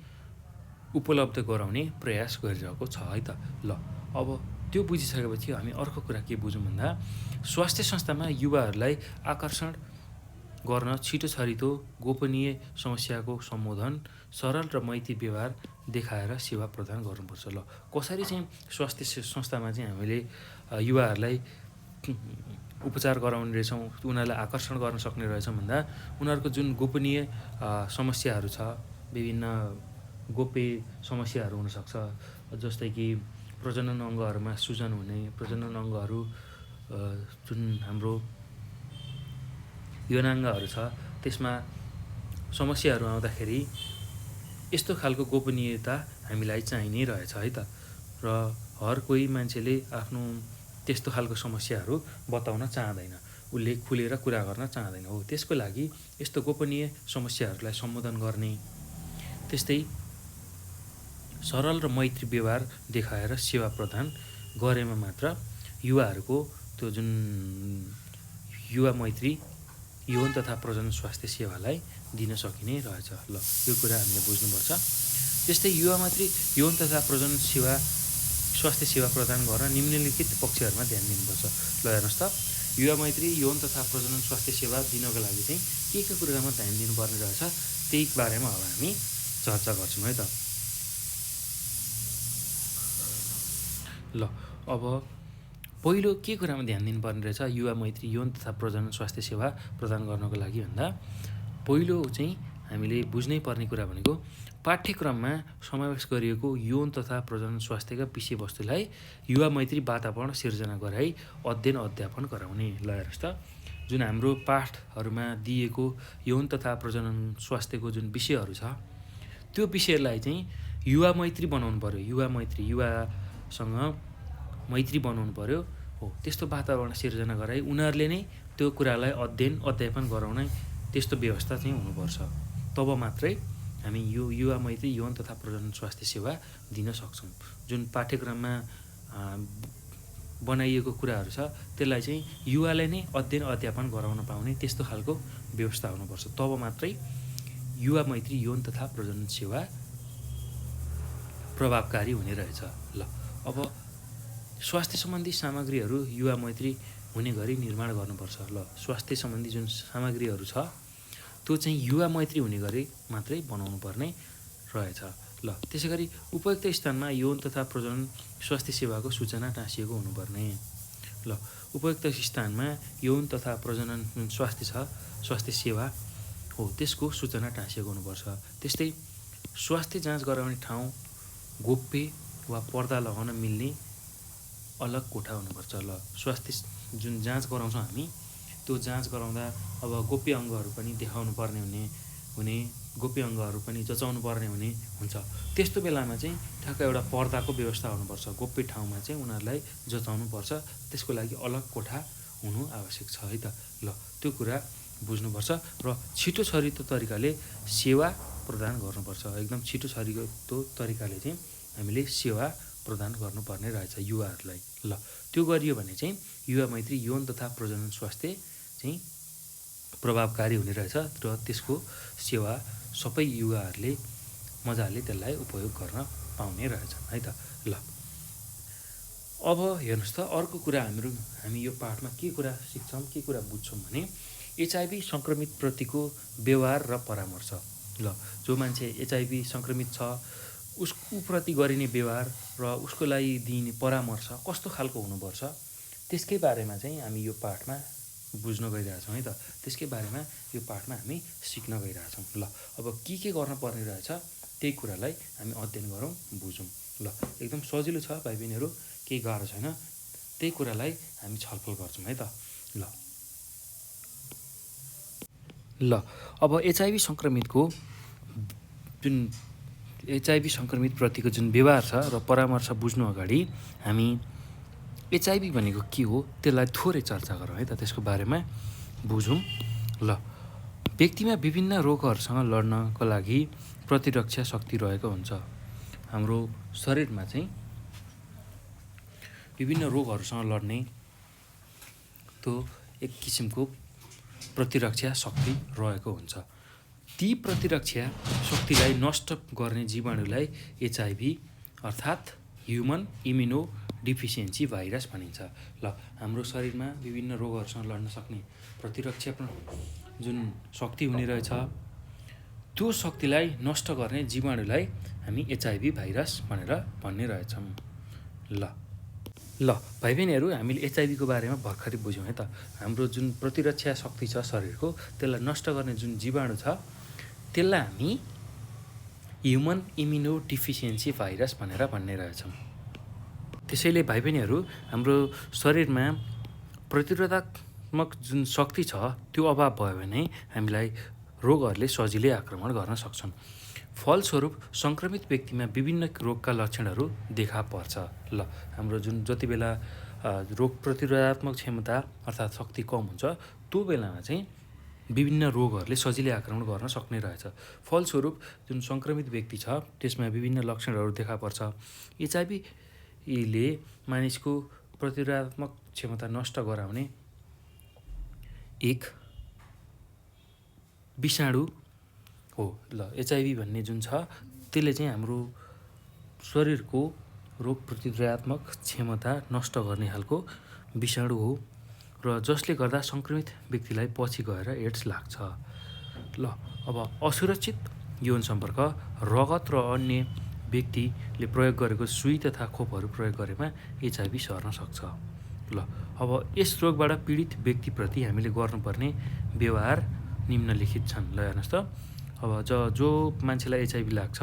उपलब्ध गराउने प्रयास गरिरहेको छ है त। ल अब त्यो बुझिसकेपछि हामी अर्को कुरा के बुझौँ भन्दा स्वास्थ्य संस्थामा युवाहरूलाई आकर्षण गर्न छिटो छरितो गोपनीय समस्याको सम्बोधन सरल र मैत्री व्यवहार देखाएर सेवा प्रदान गर्नुपर्छ। ल कसरी चाहिँ स्वास्थ्य संस्थामा चाहिँ हामीले युवाहरूलाई उपचार गराउने रहेछौँ, उनीहरूलाई आकर्षण गर्न सक्ने रहेछौँ भन्दा उनीहरूको जुन गोपनीय समस्याहरू छ, विभिन्न गोप्य समस्याहरू हुनसक्छ, जस्तै कि प्रजनन अङ्गहरूमा सूजन हुने, प्रजनन अङ्गहरू जुन हाम्रो यौनाङ्गहरू छ त्यसमा समस्याहरू आउँदाखेरि यस्तो खालको गोपनीयता हामीलाई चाहिने रहेछ है त। र हर कोही मान्छेले आफ्नो त्यस्तो खालको समस्याहरू बताउन चाहँदैन, उसले खुलेर कुरा गर्न चाहँदैन। हो त्यसको लागि यस्तो गोपनीय समस्याहरूलाई सम्बोधन गर्ने, त्यस्तै सरल र मैत्री व्यवहार देखाएर सेवा प्रदान गरेमा मात्र युवाहरूको त्यो जुन युवा मैत्री यौन तथा प्रजनन स्वास्थ्य सेवालाई दिन सकिने रहेछ। ल यो कुरा हामीले बुझ्नुपर्छ। त्यस्तै युवा मैत्री यौन तथा प्रजनन सेवा स्वास्थ्य सेवा प्रदान गर्न निम्नलिखित पक्षहरूमा ध्यान दिनुपर्छ। ल हेर्नुहोस् त, युवा मैत्री यौन तथा प्रजनन स्वास्थ्य सेवा दिनको लागि चाहिँ के कुरामा ध्यान दिनुपर्ने रहेछ त्यही बारेमा अब हामी चर्चा गर्छौँ है त। ल अब पहिलो के कुरामा ध्यान दिनुपर्ने रहेछ युवा मैत्री यौन तथा प्रजनन स्वास्थ्य सेवा प्रदान गर्नको लागि भन्दा पहिलो चाहिँ हामीले बुझ्नै पर्ने कुरा भनेको पाठ्यक्रममा समावेश गरिएको यौन तथा प्रजनन स्वास्थ्यका विषयवस्तुलाई युवा मैत्री वातावरण सिर्जना गराई अध्ययन अध्यापन गराउने। ल हेर्नुहोस् त, जुन हाम्रो पाठहरूमा दिएको यौन तथा प्रजनन स्वास्थ्यको जुन विषयहरू छ त्यो विषयलाई चाहिँ युवा मैत्री बनाउनु पर्यो, युवा मैत्री युवासँग मैत्री बनाउनु पर्यो। हो त्यस्तो वातावरण सिर्जना गराई उनीहरूले नै त्यो कुरालाई अध्ययन अध्यापन गराउने त्यस्तो व्यवस्था चाहिँ हुनुपर्छ। तब मात्रै हामी यो युवा मैत्री यौन तथा प्रजनन स्वास्थ्य सेवा दिन सक्छौँ। जुन पाठ्यक्रममा बनाइएको कुराहरू छ त्यसलाई चाहिँ युवाले नै अध्ययन अध्यापन गराउन पाउने त्यस्तो खालको व्यवस्था हुनुपर्छ। तब मात्रै युवा मैत्री यौन तथा प्रजनन सेवा प्रभावकारी हुने रहेछ। ल अब स्वास्थ्य सम्बन्धी सामग्रीहरू युवा मैत्री हुने गरी निर्माण गर्नुपर्छ। ल स्वास्थ्य सम्बन्धी जुन सामग्रीहरू छ त्यो चाहिँ युवा मैत्री हुने गरी मात्रै बनाउनु पर्ने रहेछ। ल त्यसै गरी उपयुक्त स्थानमा यौन तथा प्रजनन स्वास्थ्य सेवाको सूचना टाँसिएको हुनुपर्ने। ल उपयुक्त स्थानमा यौन तथा प्रजनन जुन स्वास्थ्य छ स्वास्थ्य सेवा हो त्यसको सूचना टाँसिएको हुनुपर्छ। त्यस्तै स्वास्थ्य जाँच गराउने ठाउँ गोप्य वा पर्दा लगाउन मिल्ने अलग कोठा हुनुपर्छ। ल स्वास्थ्य जुन जाँच गराउँछौँ हामी त्यो जाँच गराउँदा अब गोप्य अङ्गहरू पनि देखाउनु पर्ने हुने गोप्य अङ्गहरू पनि जचाउनु पर्ने हुने हुन्छ। त्यस्तो बेलामा चाहिँ ठ्याक्क एउटा पर्दाको व्यवस्था हुनुपर्छ। गोप्य ठाउँमा चाहिँ उनीहरूलाई जचाउनु पर्छ, त्यसको लागि अलग कोठा हुनु आवश्यक छ है त। ल त्यो कुरा बुझ्नुपर्छ र छिटो छरितो तरिकाले सेवा प्रदान गर्नुपर्छ। एकदम छिटो छरितो तरिकाले चाहिँ हामीले सेवा प्रदान गर्नुपर्ने रहेछ युवाहरूलाई। ल त्यो गरियो भने चाहिँ युवा मैत्री यौन तथा प्रजनन स्वास्थ्य चाहिँ प्रभावकारी हुने रहेछ र त्यसको सेवा सबै युवाहरूले मजाले त्यसलाई उपयोग गर्न पाउने रहेछ है त। ल अब हेर्नुहोस् त, अर्को कुरा हामी यो पाठमा के कुरा सिक्छौँ, के कुरा बुझ्छौँ भने एचआइभी सङ्क्रमित प्रतिको व्यवहार र परामर्श। ल जो मान्छे एचआइभी सङ्क्रमित छ उसप्रति गरिने व्यवहार र उसको लागि दिइने परामर्श कस्तो खालको हुनुपर्छ त्यसकै बारेमा चाहिँ हामी यो पाठमा बुझ्न गइरहेछौँ है त। त्यसकै बारेमा यो पाठमा हामी सिक्न गइरहेछौँ। ल अब के गर्न पर्ने रहेछ त्यही कुरालाई हामी अध्ययन गरौँ, बुझौँ। ल एकदम सजिलो छ भाइ बहिनीहरू, केही गाह्रो छैन, त्यही कुरालाई हामी छलफल गर्छौँ है त। ल अब एचआइभी सङ्क्रमितको जुन एचआइभी सङ्क्रमित प्रतिको जुन व्यवहार छ र परामर्श बुझ्नु अगाडि हामी एचआइभी भनेको के हो त्यसलाई थोरै चर्चा गरौँ है त, त्यसको बारेमा बुझौँ। ल, व्यक्तिमा विभिन्न रोगहरूसँग लड्नको लागि प्रतिरक्षा शक्ति रहेको हुन्छ। हाम्रो शरीरमा चाहिँ विभिन्न रोगहरूसँग लड्ने त्यो एक किसिमको प्रतिरक्षा शक्ति रहेको हुन्छ। ती प्रतिरक्षा शक्तिलाई नष्ट गर्ने जीवाणुलाई एचआइभी अर्थात् ह्युमन इम्युनो डिफिसियन्सी भाइरस भनिन्छ। ल, हाम्रो शरीरमा विभिन्न रोगहरूसँग लड्न सक्ने प्रतिरक्षा जुन शक्ति हुने रहेछ त्यो शक्तिलाई नष्ट गर्ने जीवाणुलाई हामी एचआइभी भाइरस भनेर भन्ने रहेछौँ। ल भाइ बहिनीहरू, हामीले एचआइभीको बारेमा भर्खरै बुझ्यौँ है त। हाम्रो जुन प्रतिरक्षा शक्ति छ शरीरको त्यसलाई नष्ट गर्ने जुन जीवाणु छ त्यसलाई हामी ह्युमन इम्युनो डिफिसियन्सी भाइरस भनेर भन्ने रहेछौँ। त्यसैले भाइ बहिनीहरू, हाम्रो शरीरमा प्रतिरोधात्मक जुन शक्ति छ त्यो अभाव भयो भने हामीलाई रोगहरूले सजिलै आक्रमण गर्न सक्छन्। फलस्वरूप सङ्क्रमित व्यक्तिमा विभिन्न रोगका लक्षणहरू देखा पर्छ। ल, हाम्रो जुन जति बेला रोग प्रतिरोधात्मक क्षमता अर्थात् शक्ति कम हुन्छ त्यो बेलामा चाहिँ विभिन्न रोगहरूले सजिलै आक्रमण गर्न सक्ने रहेछ। फलस्वरूप जुन सङ्क्रमित व्यक्ति छ त्यसमा विभिन्न लक्षणहरू देखा पर्छ। एचआइभीले मानिसको प्रतिरोधात्मक क्षमता नष्ट गराउने एक विषाणु हो। ल, एचआइभी भन्ने जुन छ त्यसले चाहिँ हाम्रो शरीरको रोग प्रतिरोधात्मक क्षमता नष्ट गर्ने खालको विषाणु हो र जसले गर्दा सङ्क्रमित व्यक्तिलाई पछि गएर एड्स लाग्छ। ल, अब असुरक्षित यौन सम्पर्क, रगत र अन्य व्यक्तिले प्रयोग गरेको सुई तथा खोपहरू प्रयोग गरेमा एचआइभी सर्न सक्छ। ल, अब यस रोगबाट पीडित व्यक्तिप्रति हामीले गर्नुपर्ने व्यवहार निम्नलिखित छन्। ल हेर्नुहोस् त, अब जो मान्छेलाई एचआइभी लाग्छ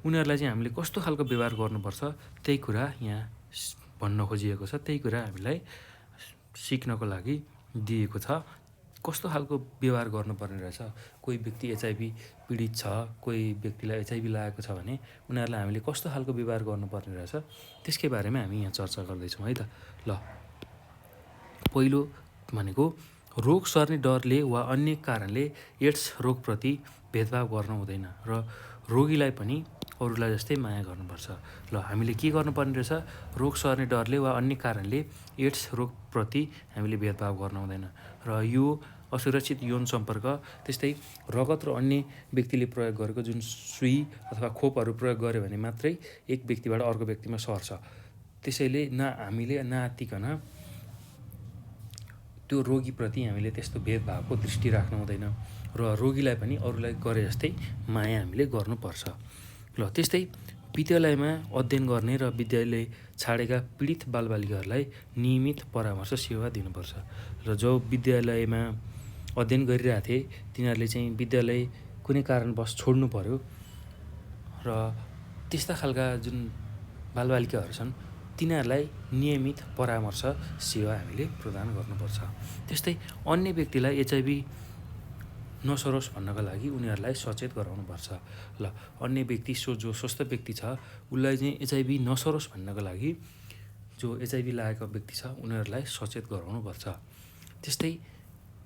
उनीहरूलाई चाहिँ हामीले कस्तो खालको व्यवहार गर्नुपर्छ त्यही कुरा यहाँ भन्न खोजिएको छ। त्यही कुरा हामीलाई सिक्नको लागि दिएको छ। कस्तो खालको व्यवहार गर्नुपर्ने रहेछ, कोही व्यक्ति एचआइभी पीडित छ, कोही व्यक्तिलाई एचआइभी लागेको छ भने उनीहरूलाई हामीले कस्तो खालको व्यवहार गर्नुपर्ने रहेछ त्यसकै बारेमा हामी यहाँ चर्चा गर्दैछौँ है त। ल, पहिलो भनेको रोग सर्ने डरले वा अन्य कारणले एड्स रोगप्रति भेदभाव गर्न हुँदैन र रोगीलाई पनि अरूलाई जस्तै माया गर्नुपर्छ। ल, हामीले के गर्नुपर्ने रहेछ, रोग सर्ने डरले वा अन्य कारणले एड्स रोगप्रति हामीले भेदभाव गर्न हुँदैन र यो असुरक्षित यौन सम्पर्क, त्यस्तै रगत र अन्य व्यक्तिले प्रयोग गरेको जुन सुई अथवा खोपहरू प्रयोग गर्यो भने मात्रै एक व्यक्तिबाट अर्को व्यक्तिमा सर्छ। त्यसैले हामीले नआत्तिकन त्यो रोगीप्रति हामीले त्यस्तो भेदभावको दृष्टि राख्नु हुँदैन र रोगीलाई पनि अरूलाई गरे जस्तै माया हामीले गर्नुपर्छ। ल, त्यस्तै विद्यालयमा अध्ययन गर्ने र विद्यालय छाडेका पीडित बालबालिकाहरूलाई नियमित परामर्श सेवा दिनुपर्छ। र जो विद्यालयमा अध्ययन गरिरहेको थिए तिनीहरूले चाहिँ विद्यालय कुनै कारणवश छोड्नु पर्यो र त्यस्ता खालका जुन बालबालिकाहरू छन् तिनीहरूलाई नियमित परामर्श सेवा हामीले प्रदान गर्नुपर्छ। त्यस्तै अन्य व्यक्तिलाई एचआइभी नसरोस् भन्नको लागि उनीहरूलाई सचेत गराउनुपर्छ। ल, अन्य व्यक्ति जो स्वस्थ व्यक्ति छ उसलाई चाहिँ एचआइभी नसरोस् भन्नको लागि जो एचआइभी लागेको व्यक्ति छ उनीहरूलाई सचेत गराउनुपर्छ। त्यस्तै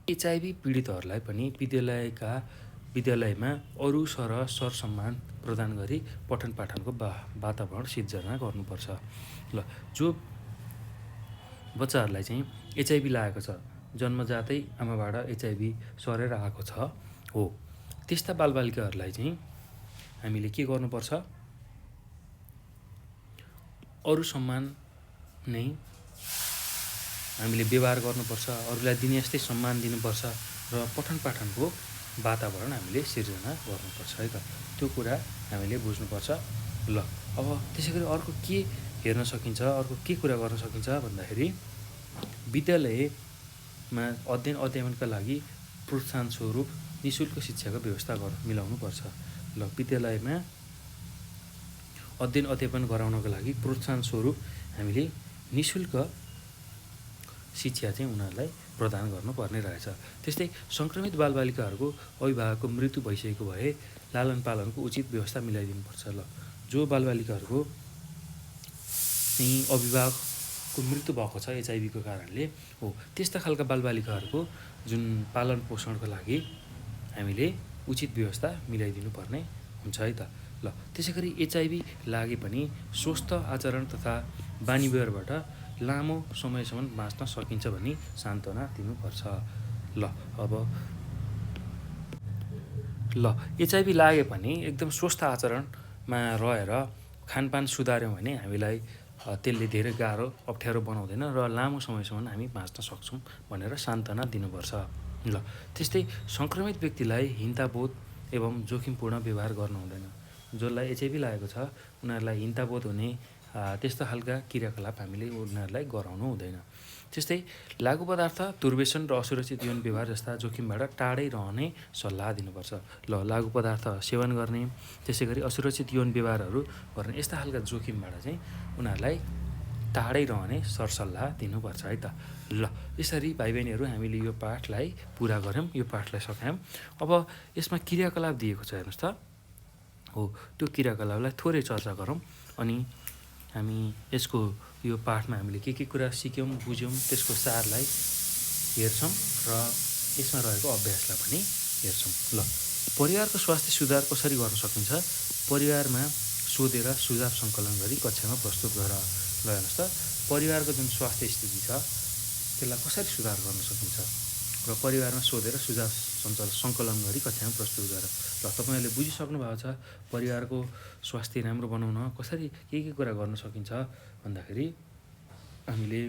एचआइभी पीडितहरूलाई पनि विद्यालयमा अरू सरसम्मान प्रदान गरी पठन पाठनको वातावरण सिर्जना गर्नुपर्छ। ल, जो बच्चाहरूलाई चाहिँ एचआइभी लागेको छ, जन्मजातै आमाबाट एचआइभी सरेर आएको छ हो, त्यस्ता बालबालिकाहरूलाई चाहिँ हामीले के गर्नुपर्छ, अरू सम्मान नै हामीले व्यवहार गर्नुपर्छ, अरूलाई दिने जस्तै सम्मान दिनुपर्छ र पठन पाठनको वातावरण हामीले सिर्जना गर्नुपर्छ है त। त्यो कुरा हामीले बुझ्नुपर्छ। ल, अब त्यसै गरी अर्को के हेर्न सकिन्छ, अर्को के कुरा गर्न सकिन्छ भन्दाखेरि विद्यालयमा अध्ययनका लागि प्रोत्साहन स्वरूप निःशुल्क शिक्षाको व्यवस्था मिलाउनुपर्छ। ल, विद्यालयमा अध्ययन गराउनको लागि प्रोत्साहन स्वरूप हामीले निःशुल्क शिक्षा चाहिँ उनीहरूलाई प्रदान गर्नुपर्ने रहेछ। त्यस्तै सङ्क्रमित बालबालिकाहरूको अभिभावकको मृत्यु भइसकेको भए लालन पालनको उचित व्यवस्था मिलाइदिनुपर्छ। ल जो बालबालिकाहरूको चाहिँ अभिभावकको मृत्यु भएको छ एचआइभीको कारणले हो, त्यस्ता खालका बालबालिकाहरूको जुन पालन पोषणको लागि हामीले उचित व्यवस्था मिलाइदिनु पर्ने हुन्छ है त। ल त्यसै गरी एचआइभी लागे पनि स्वस्थ आचरण तथा बानी व्यवहारबाट लामो समयसम्म बाँच्न सकिन्छ भनी सान्त्वना दिनुपर्छ। ल एचआइभी लागे पनि एकदम स्वस्थ आचरणमा रहेर खानपान सुधार्यौँ भने हामीलाई त्यसले धेरै गाह्रो अप्ठ्यारो बनाउँदैन र लामो समयसम्म हामी बाँच्न सक्छौँ भनेर सान्त्वना दिनुपर्छ। ल त्यस्तै सङ्क्रमित व्यक्तिलाई हिंसाबोध एवं जोखिमपूर्ण व्यवहार गर्नु हुँदैन। जसलाई एचआइभी लागेको छ उनीहरूलाई हिंसाबोध हुने त्यस्ता खालका क्रियाकलाप हामीले उनीहरूलाई गराउनु हुँदैन। त्यस्तै लागु पदार्थ, दुर्व्यसन र असुरक्षित यौन व्यवहार जस्ता जोखिमबाट टाढै रहने सल्लाह दिनुपर्छ। ल लागु पदार्थ सेवन गर्ने, त्यसै गरी असुरक्षित यौन व्यवहारहरू गर्ने यस्ता खालका जोखिमबाट चाहिँ उनीहरूलाई टाढै रहने सरसल्लाह दिनुपर्छ है त। ल यसरी भाइ बहिनीहरू हामीले यो पाठलाई पुरा गऱ्यौँ, यो पाठलाई सकायौँ। अब यसमा क्रियाकलाप दिएको छ हेर्नुहोस् त, हो त्यो क्रियाकलापलाई थोरै चर्चा गरौँ अनि हामी यसको यो पाठमा हामीले के कुरा सिक्यौँ बुझ्यौँ त्यसको सारलाई हेर्छौँ र यसमा रहेको अभ्यासलाई पनि हेर्छौँ। ल परिवारको स्वास्थ्य सुधार कसरी गर्न सकिन्छ? परिवारमा सोधेर सुझाव सङ्कलन गरी कक्षामा प्रस्तुत गर। ल हेर्नुहोस् त, परिवारको जुन स्वास्थ्य स्थिति छ त्यसलाई कसरी सुधार गर्न सकिन्छ र परिवारमा सोधेर सुझाव सङ्कलन गरी कक्षामा प्रस्तुत गर। ल तपाईँहरूले बुझिसक्नु भएको छ परिवारको स्वास्थ्य राम्रो बनाउन कसरी के कुरा गर्न सकिन्छ भन्दाखेरि हामीले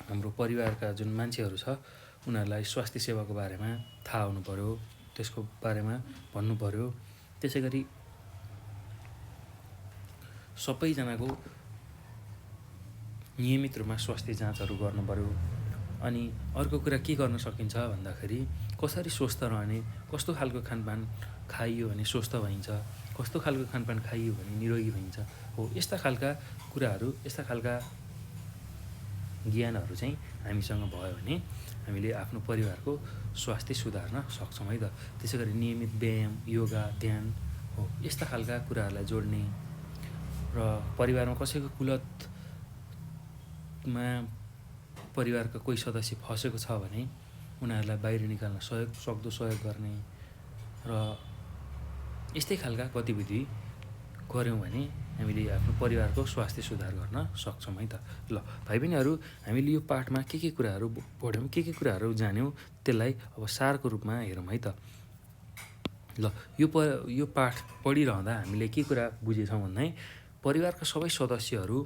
हाम्रो परिवारका जुन मान्छेहरू छ उनीहरूलाई स्वास्थ्य सेवाको बारेमा थाहा हुनु पर्यो, त्यसको बारेमा भन्नु पर्यो। त्यसै गरी सबैजनाको नियमित रूपमा स्वास्थ्य जाँचहरू गर्नु पर्यो। अनि अर्को कुरा के गर्न सकिन्छ भन्दाखेरि कसरी स्वस्थ रहने, कस्तो खालको खानपान खाइयो भने स्वस्थ भइन्छ, कस्तो खालको खानपान खाइयो भने निरोगी भइन्छ, हो यस्ता खालका कुराहरू, यस्ता खालका ज्ञानहरू चाहिँ हामीसँग भयो भने हामीले आफ्नो परिवारको स्वास्थ्य सुधार्न सक्छौँ है त। त्यसै गरी नियमित व्यायाम, योगा, ध्यान, हो यस्ता खालका कुराहरूलाई जोड्ने र परिवारमा कसैको कुलतमा परिवारका कोही सदस्य फसेको छ भने उनीहरूलाई बाहिर निकाल्न सहयोग गर्ने र यस्तै खालका गतिविधि गऱ्यौँ भने हामीले आफ्नो परिवारको स्वास्थ्य सुधार गर्न सक्छौँ है त। ल भाइ बहिनीहरू हामीले यो पाठमा के कुराहरू पढ्यौँ, के कुराहरू जान्यौँ त्यसलाई अब सारको रूपमा हेरौँ है त। ल यो पाठ पढिरहँदा हामीले के कुरा बुझेछौँ भन्दा परिवारका सबै सदस्यहरू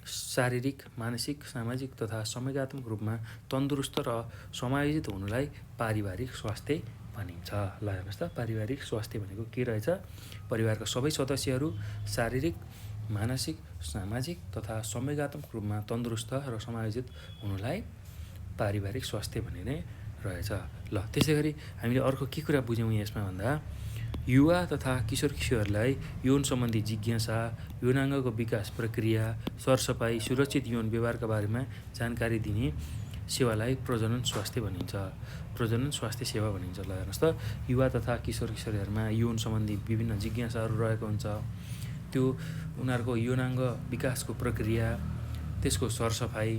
शारीरिक, मानसिक, सामाजिक तथा संवेगात्मक रूपमा तन्दुरुस्त र समायोजित हुनुलाई पारिवारिक स्वास्थ्य भनिन्छ। ल हेर्नुहोस् त, पारिवारिक स्वास्थ्य भनेको के रहेछ? परिवारका सबै सदस्यहरू शारीरिक, मानसिक, सामाजिक तथा संवेगात्मक रूपमा तन्दुरुस्त र समायोजित हुनुलाई पारिवारिक स्वास्थ्य भनिने रहेछ। ल त्यसै गरी हामीले अर्को के कुरा बुझ्यौँ यसमा भन्दा युवा तथा किशोरलाई यौन सम्बन्धी जिज्ञासा, यौनाङ्गको विकास प्रक्रिया, सरसफाइ, सुरक्षित यौन व्यवहारका बारेमा जानकारी दिने सेवालाई प्रजनन स्वास्थ्य भनिन्छ। प्रजनन स्वास्थ्य सेवा भनिन्छ। ल हेर्नुहोस् त, युवा तथा किशोरीहरूमा यौन सम्बन्धी विभिन्न जिज्ञासाहरू रहेको हुन्छ। त्यो उनीहरूको यौनाङ्ग विकासको प्रक्रिया, त्यसको सरसफाइ,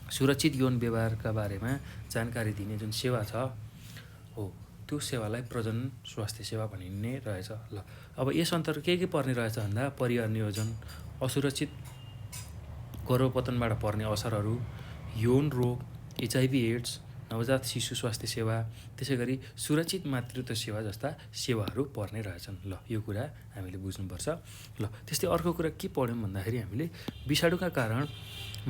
सुरक्षित यौन व्यवहारका बारेमा जानकारी दिने जुन सेवा छ, हो त्यो सेवालाई प्रजनन स्वास्थ्य सेवा भनिने रहेछ। ल अब यस अन्तर्गत के पर्ने रहेछ भन्दा परिवार नियोजन, असुरक्षित गर्भपतनबाट पर्ने असरहरू, यौन रोग, एचआइभी एड्स, नवजात शिशु स्वास्थ्य सेवा, त्यसै गरी सुरक्षित मातृत्व सेवा जस्ता सेवाहरू पर्ने रहेछन्। ल यो कुरा हामीले बुझ्नुपर्छ। ल त्यस्तै अर्को कुरा के पढ्यौँ भन्दाखेरि हामीले विषाणुका कारण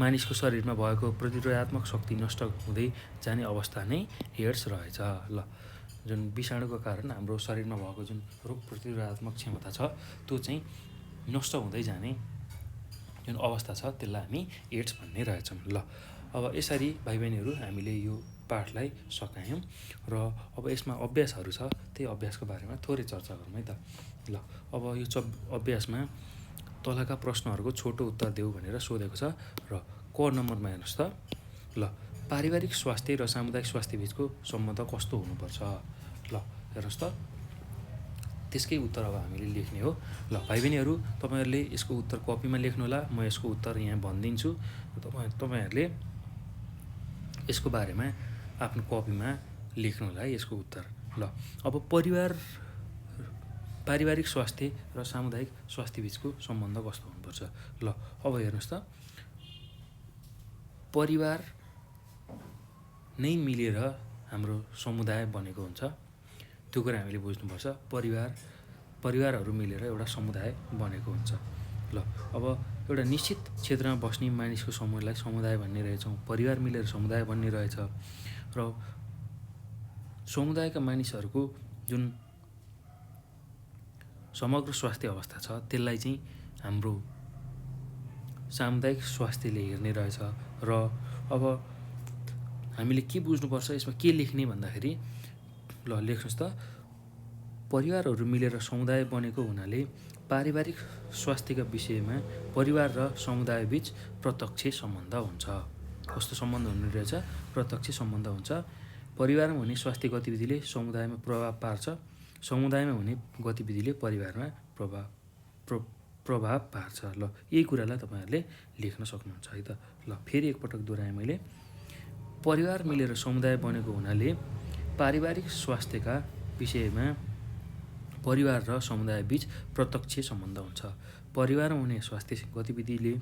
मानिसको शरीरमा भएको प्रतिरोधात्मक शक्ति नष्ट हुँदै जाने अवस्था नै एड्स रहेछ। ल जुन विषाणुको कारण हाम्रो शरीरमा भएको जुन रोग प्रतिरोधात्मक क्षमता छ त्यो चाहिँ नष्ट हुँदै जाने जुन अवस्था छ त्यसलाई हामी एड्स भन्ने रहेछौँ। ल अब यसरी भाइ बहिनीहरू हामीले यो पाठलाई सकायौँ र अब यसमा अभ्यासहरू छ, त्यही अभ्यासको बारेमा थोरै चर्चा गरौँ है त। ल अब यो अभ्यासमा तलका प्रश्नहरूको छोटो उत्तर देऊ भनेर सोधेको छ र क नम्बरमा हेर्नुहोस् त। ल पारिवारिक स्वास्थ्य र सामुदायिक स्वास्थ्य बिचको सम्बन्ध कस्तो हुनुपर्छ? ल हेर्नुहोस् त, त्यसकै उत्तर अब हामीले लेख्ने हो। ल भाइ बहिनीहरू, तपाईँहरूले यसको उत्तर कपीमा लेख्नुहोला, म यसको उत्तर यहाँ भनिदिन्छु। तपाईँहरूले यसको बारेमा आफ्नो कपीमा लेख्नुहोला है यसको उत्तर। ल अब पारिवारिक स्वास्थ्य र सामुदायिक स्वास्थ्य बिचको सम्बन्ध कस्तो हुनुपर्छ। ल अब हेर्नुहोस् त, परिवार नै मिलेर हाम्रो समुदाय बनेको हुन्छ, त्यो कुरा हामीले बुझ्नुपर्छ। परिवारहरू मिलेर एउटा समुदाय बनेको हुन्छ। ल अब एउटा निश्चित क्षेत्रमा बस्ने मानिसको समूहलाई समुदाय भन्ने रहेछौँ, परिवार मिलेर समुदाय बन्ने रहेछ। र समुदायका मानिसहरूको जुन समग्र स्वास्थ्य अवस्था छ त्यसलाई चाहिँ हाम्रो सामुदायिक स्वास्थ्यले हेर्ने रहेछ। र अब हामीले के बुझ्नुपर्छ, यसमा के लेख्ने भन्दाखेरि, ल लेख्नुहोस् त, परिवारहरू मिलेर समुदाय बनेको हुनाले पारिवारिक स्वास्थ्यका विषयमा परिवार र समुदायबीच प्रत्यक्ष सम्बन्ध हुन्छ। कस्तो सम्बन्ध हुने रहेछ? प्रत्यक्ष सम्बन्ध हुन्छ। परिवारमा हुने स्वास्थ्य गतिविधिले समुदायमा प्रभाव पार्छ, समुदायमा हुने गतिविधिले परिवारमा प्रभाव पार्छ। ल यही कुरालाई तपाईँहरूले लेख्न सक्नुहुन्छ है त। ल फेरि एकपटक दोहोऱ्याएँ मैले। परिवार मिलेर समुदाय बनेको हुनाले पारिवारिक स्वास्थ्यका विषयमा परिवार र समुदायबीच प्रत्यक्ष सम्बन्ध हुन्छ। परिवारमा हुने स्वास्थ्य गतिविधिले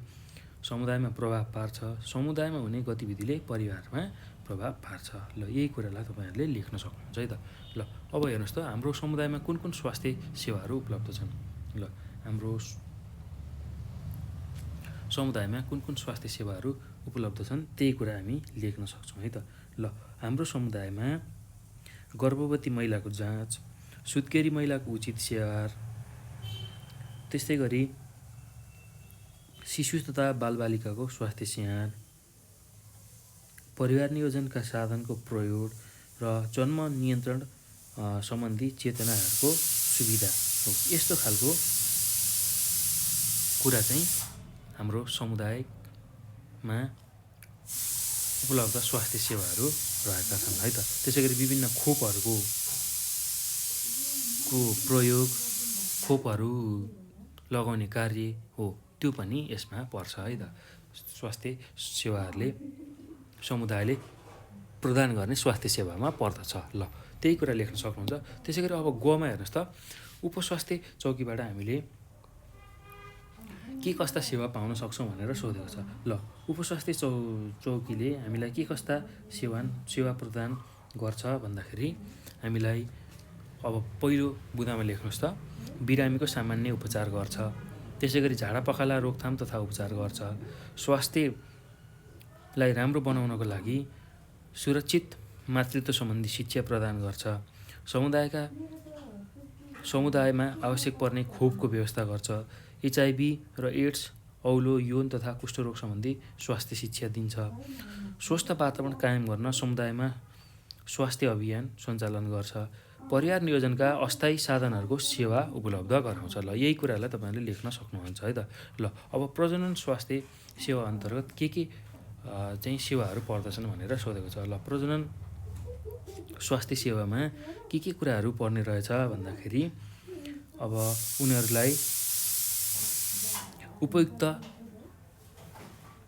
समुदायमा प्रभाव पार्छ, समुदायमा हुने गतिविधिले परिवारमा प्रभाव पार्छ। ल यही कुरालाई तपाईँहरूले लेख्न सक्नुहुन्छ है त। ल अब हेर्नुहोस् त, हाम्रो समुदायमा कुन कुन स्वास्थ्य सेवाहरू उपलब्ध छन्। ल हाम्रो समुदायमा कुन कुन स्वास्थ्य सेवाहरू उपलब्ध छन् त्यही कुरा हामी लेख्न सक्छौँ है त। ल हाम्रो समुदायमा गर्भवती महिलाको जाँच, सुत्केरी महिलाको उचित स्याहार, त्यस्तै गरी शिशु तथा बालबालिकाको स्वास्थ्य स्याहार, परिवार नियोजनका साधनको प्रयोग र जन्म नियन्त्रण सम्बन्धी चेतनाहरूको सुविधा हो। यस्तो खालको कुरा चाहिँ हाम्रो समुदायमा उपलब्ध स्वास्थ्य सेवाहरू रहेका छन् है त। त्यसै गरी विभिन्न खोपहरूको प्रयोग, खोपहरू लगाउने कार्य हो, त्यो पनि यसमा पर्छ है त। स्वास्थ्य सेवाहरूले समुदायले प्रदान गर्ने स्वास्थ्य सेवामा पर्दछ। ल त्यही कुरा लेख्न सक्नुहुन्छ। त्यसै गरी अब गमा हेर्नुहोस् त, उपस्वास्थ्य चौकीबाट हामीले के कस्ता सेवा पाउन सक्छौँ भनेर सोधेको छ। ल उपस्वास्थ्य चौकीले हामीलाई के कस्ता सेवा प्रदान गर्छ भन्दाखेरि, हामीलाई अब पहिलो बुँदामा लेख्नुहोस् त, बिरामीको सामान्य उपचार गर्छ, त्यसै गरी झाडापखाला रोकथाम तथा उपचार गर्छ, स्वास्थ्यलाई राम्रो बनाउनको लागि सुरक्षित मातृत्व सम्बन्धी शिक्षा प्रदान गर्छ, समुदायमा आवश्यक पर्ने खोपको व्यवस्था गर्छ, HIV र एड्स, औलो, यौन तथा कुष्ठरोग सम्बन्धी स्वास्थ्य शिक्षा दिन्छ, स्वस्थ वातावरण कायम गर्न समुदायमा स्वास्थ्य अभियान सञ्चालन गर्छ, परिवार नियोजनका अस्थायी साधनहरूको सेवा उपलब्ध गराउँछ। ल यही कुरालाई तपाईँहरूले लेख्न सक्नुहुन्छ है त। ल अब प्रजनन स्वास्थ्य सेवा अन्तर्गत के चाहिँ सेवाहरू पर्दछन् भनेर सोधेको छ। ल प्रजनन स्वास्थ्य सेवामा के कुराहरू पर्ने रहेछ भन्दाखेरि, अब उनीहरूलाई उपयुक्त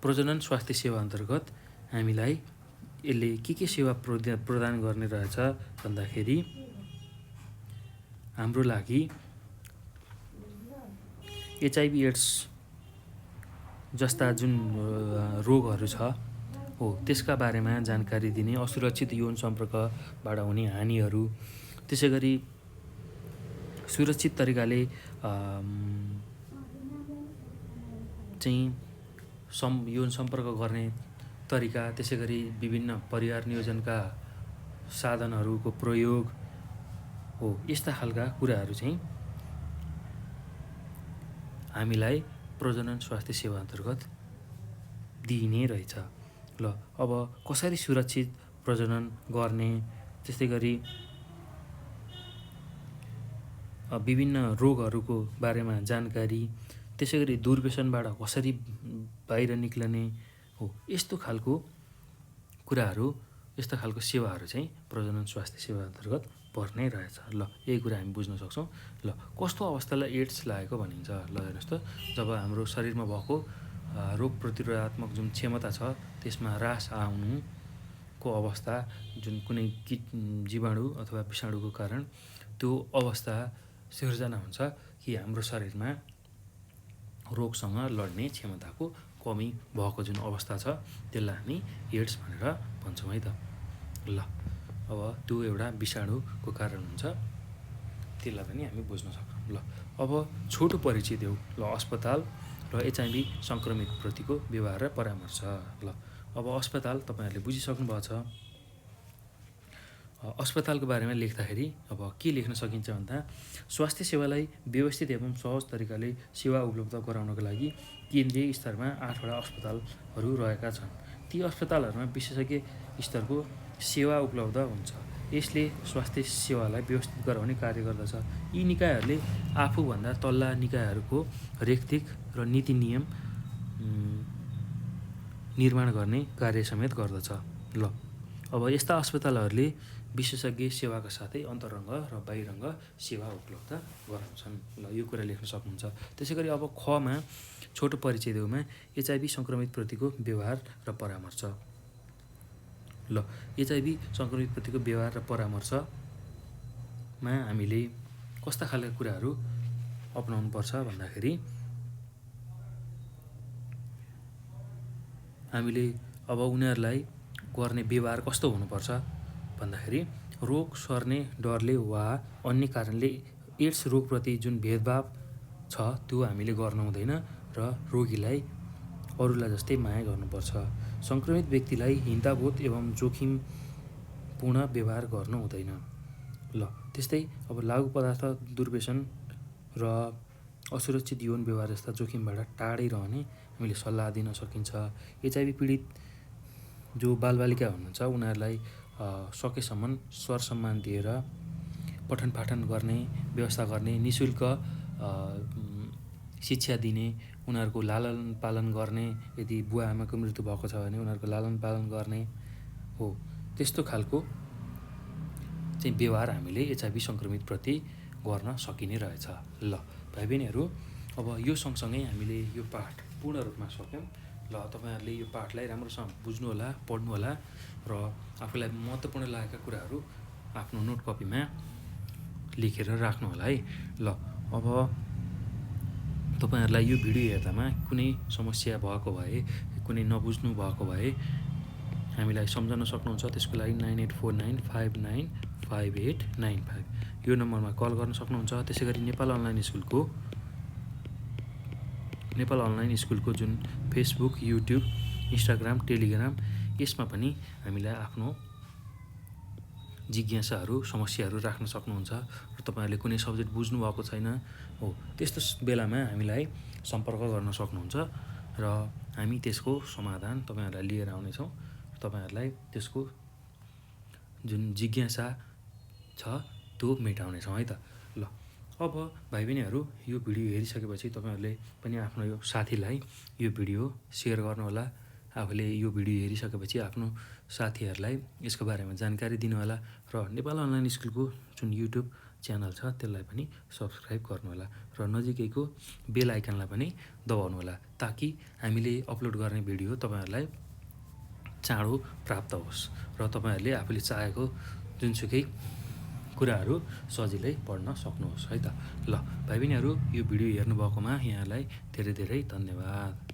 प्रजनन स्वास्थ्य सेवा अन्तर्गत हामीलाई यसले के सेवा प्रदान गर्ने रहेछ भन्दाखेरि, हाम्रो लागि HIV एड्स जस्ता जुन रोगहरू छ हो त्यसका बारेमा जानकारी दिने, असुरक्षित यौन सम्पर्कबाट हुने हानिहरू, त्यसै गरी सुरक्षित तरिकाले चाहिँ यौन सम्पर्क गर्ने तरिका, त्यसै गरी विभिन्न परिवार नियोजनका साधनहरूको प्रयोग हो, यस्ता खालका कुराहरू चाहिँ हामीलाई प्रजनन स्वास्थ्य सेवा अन्तर्गत दिइने रहेछ। ल अब कसरी सुरक्षित प्रजनन गर्ने, त्यस्तै गरी विभिन्न रोगहरूको बारेमा जानकारी, त्यसै गरी दुर्व्यसनबाट कसरी बाहिर निक्लने हो, यस्तो खालको कुराहरू, यस्ता खालको सेवाहरू चाहिँ प्रजनन स्वास्थ्य सेवा अन्तर्गत पर्ने रहेछ। ल यही कुरा हामी बुझ्न सक्छौँ। ल कस्तो अवस्थालाई एड्स लागेको भनिन्छ? ल हेर्नुहोस् त, जब हाम्रो शरीरमा भएको रोग प्रतिरोधात्मक जुन क्षमता छ त्यसमा ह्रास आउनुको अवस्था, जुन कुनै जीवाणु अथवा विषाणुको कारण त्यो अवस्था सिर्जना हुन्छ कि हाम्रो शरीरमा रोगसँग लड्ने क्षमताको कमी भएको जुन अवस्था छ त्यसलाई हामी एड्स भनेर भन्छौँ है त। ल अब त्यो एउटा विषाणुको कारण हुन्छ, त्यसलाई पनि हामी बुझ्न सक्छौँ। ल अब छोटो परिचय देऊ ल अस्पताल र एचआइभी सङ्क्रमित प्रतिको व्यवहार र परामर्श। ल अब अस्पताल तपाईँहरूले बुझिसक्नु भएको छ। अस्पतालको बारेमा लेख्दाखेरि अब के लेख्न सकिन्छ भन्दा, स्वास्थ्य सेवालाई व्यवस्थित एवं सहज तरिकाले सेवा उपलब्ध गराउनको लागि केन्द्रीय स्तरमा 8वटा अस्पतालहरू रहेका छन्। ती अस्पतालहरूमा विशेषज्ञ स्तरको सेवा उपलब्ध हुन्छ। यसले स्वास्थ्य सेवालाई व्यवस्थित गराउने कार्य गर्दछ। यी निकायहरूले आफूभन्दा तल्ला निकायहरूको रेखदेख र नीति नियम निर्माण गर्ने कार्य समेत गर्दछ। ल अब यस्ता अस्पतालहरूले विशेषज्ञ सेवाका साथै अन्तरङ्ग र बाहिरङ्ग सेवा उपलब्ध गराउँछन्। ल यो कुरा लेख्न सक्नुहुन्छ। त्यसै गरी अब खमा छोटो परिचय देउमा एचआइभी सङ्क्रमित प्रतिको व्यवहार र परामर्श। ल एचआइभी सङ्क्रमित प्रतिको व्यवहार र परामर्शमा हामीले कस्ता खालका कुराहरू अपनाउनु पर्छ भन्दाखेरि, हामीले अब उनीहरूलाई गर्ने व्यवहार कस्तो हुनुपर्छ भन्दाखेरि, रोग सर्ने डरले वा अन्य कारणले एड्स रोगप्रति जुन भेदभाव छ त्यो हामीले गर्न हुँदैन र रोगीलाई अरूलाई जस्तै माया गर्नुपर्छ। सङ्क्रमित व्यक्तिलाई हिंसाबोध एवं जोखिमपूर्ण व्यवहार गर्नु हुँदैन। ल त्यस्तै अब लागु पदार्थ दुर्व्यसन र असुरक्षित यौन व्यवहार जस्ता जोखिमबाट टाढै रहने हामीले सल्लाह दिन सकिन्छ। एचआइभी पीडित जो बालबालिका हुनुहुन्छ उनीहरूलाई सकेसम्म सरसम्मान दिएर पठन पाठन गर्ने व्यवस्था गर्ने, निःशुल्क शिक्षा दिने, उनीहरूको लालन पालन गर्ने, यदि बुवा आमाको मृत्यु भएको छ भने उनीहरूको लालन पालन गर्ने हो, त्यस्तो खालको चाहिँ व्यवहार हामीले एचआइभी सङ्क्रमित प्रति गर्न सकिने रहेछ। ल भाइ बहिनीहरू, अब यो सँगसँगै हामीले यो पाठ पूर्ण रूपमा सक्यौँ। ल तपाईँहरूले यो पाठलाई राम्रोसँग बुझ्नुहोला, पढ्नुहोला र आफूलाई महत्त्वपूर्ण लागेका कुराहरू आफ्नो नोट कपीमा लेखेर राख्नुहोला है। ल अब तपाईँहरूलाई यो भिडियो हेर्दामा कुनै समस्या भएको भए, कुनै नबुझ्नु भएको भए हामीलाई सम्झन सक्नुहुन्छ। त्यसको लागि 9849595895 यो नम्बरमा कल गर्न सक्नुहुन्छ। त्यसै गरी नेपाल अनलाइन स्कुलको जुन फेसबुक, युट्युब, इन्स्टाग्राम, टेलिग्राम, यसमा पनि हामीलाई आफ्नो जिज्ञासाहरू, समस्याहरू राख्न सक्नुहुन्छ। र तपाईँहरूले कुनै सब्जेक्ट बुझ्नु भएको छैन हो, त्यस्तो बेलामा हामीलाई सम्पर्क गर्न सक्नुहुन्छ र हामी त्यसको समाधान तपाईँहरूलाई लिएर आउनेछौँ। तपाईँहरूलाई त्यसको जुन जिज्ञासा छ त्यो मेटाउनेछौँ है त। ल अब भाइ बहिनीहरू, यो भिडियो हेरिसकेपछि तपाईँहरूले पनि आफ्नो यो साथीलाई यो भिडियो सेयर गर्नुहोला। आफूले यो भिडियो हेरिसकेपछि आफ्नो साथीहरूलाई यसको बारेमा जानकारी दिनुहोला र नेपाल अनलाइन स्कुलको जुन युट्युब च्यानल छ त्यसलाई पनि सब्सक्राइब गर्नुहोला र नजिकैको बेल आइकनलाई पनि दबाउनुहोला, ताकि हामीले अपलोड गर्ने भिडियो तपाईँहरूलाई चाँडो प्राप्त होस् र तपाईँहरूले आफूले चाहेको जुनसुकै कुराहरू सजिलै पढ्न सक्नुहोस् है त। ल भाइ बहिनीहरू, यो भिडियो हेर्नुभएकोमा यहाँलाई धेरै धेरै धन्यवाद।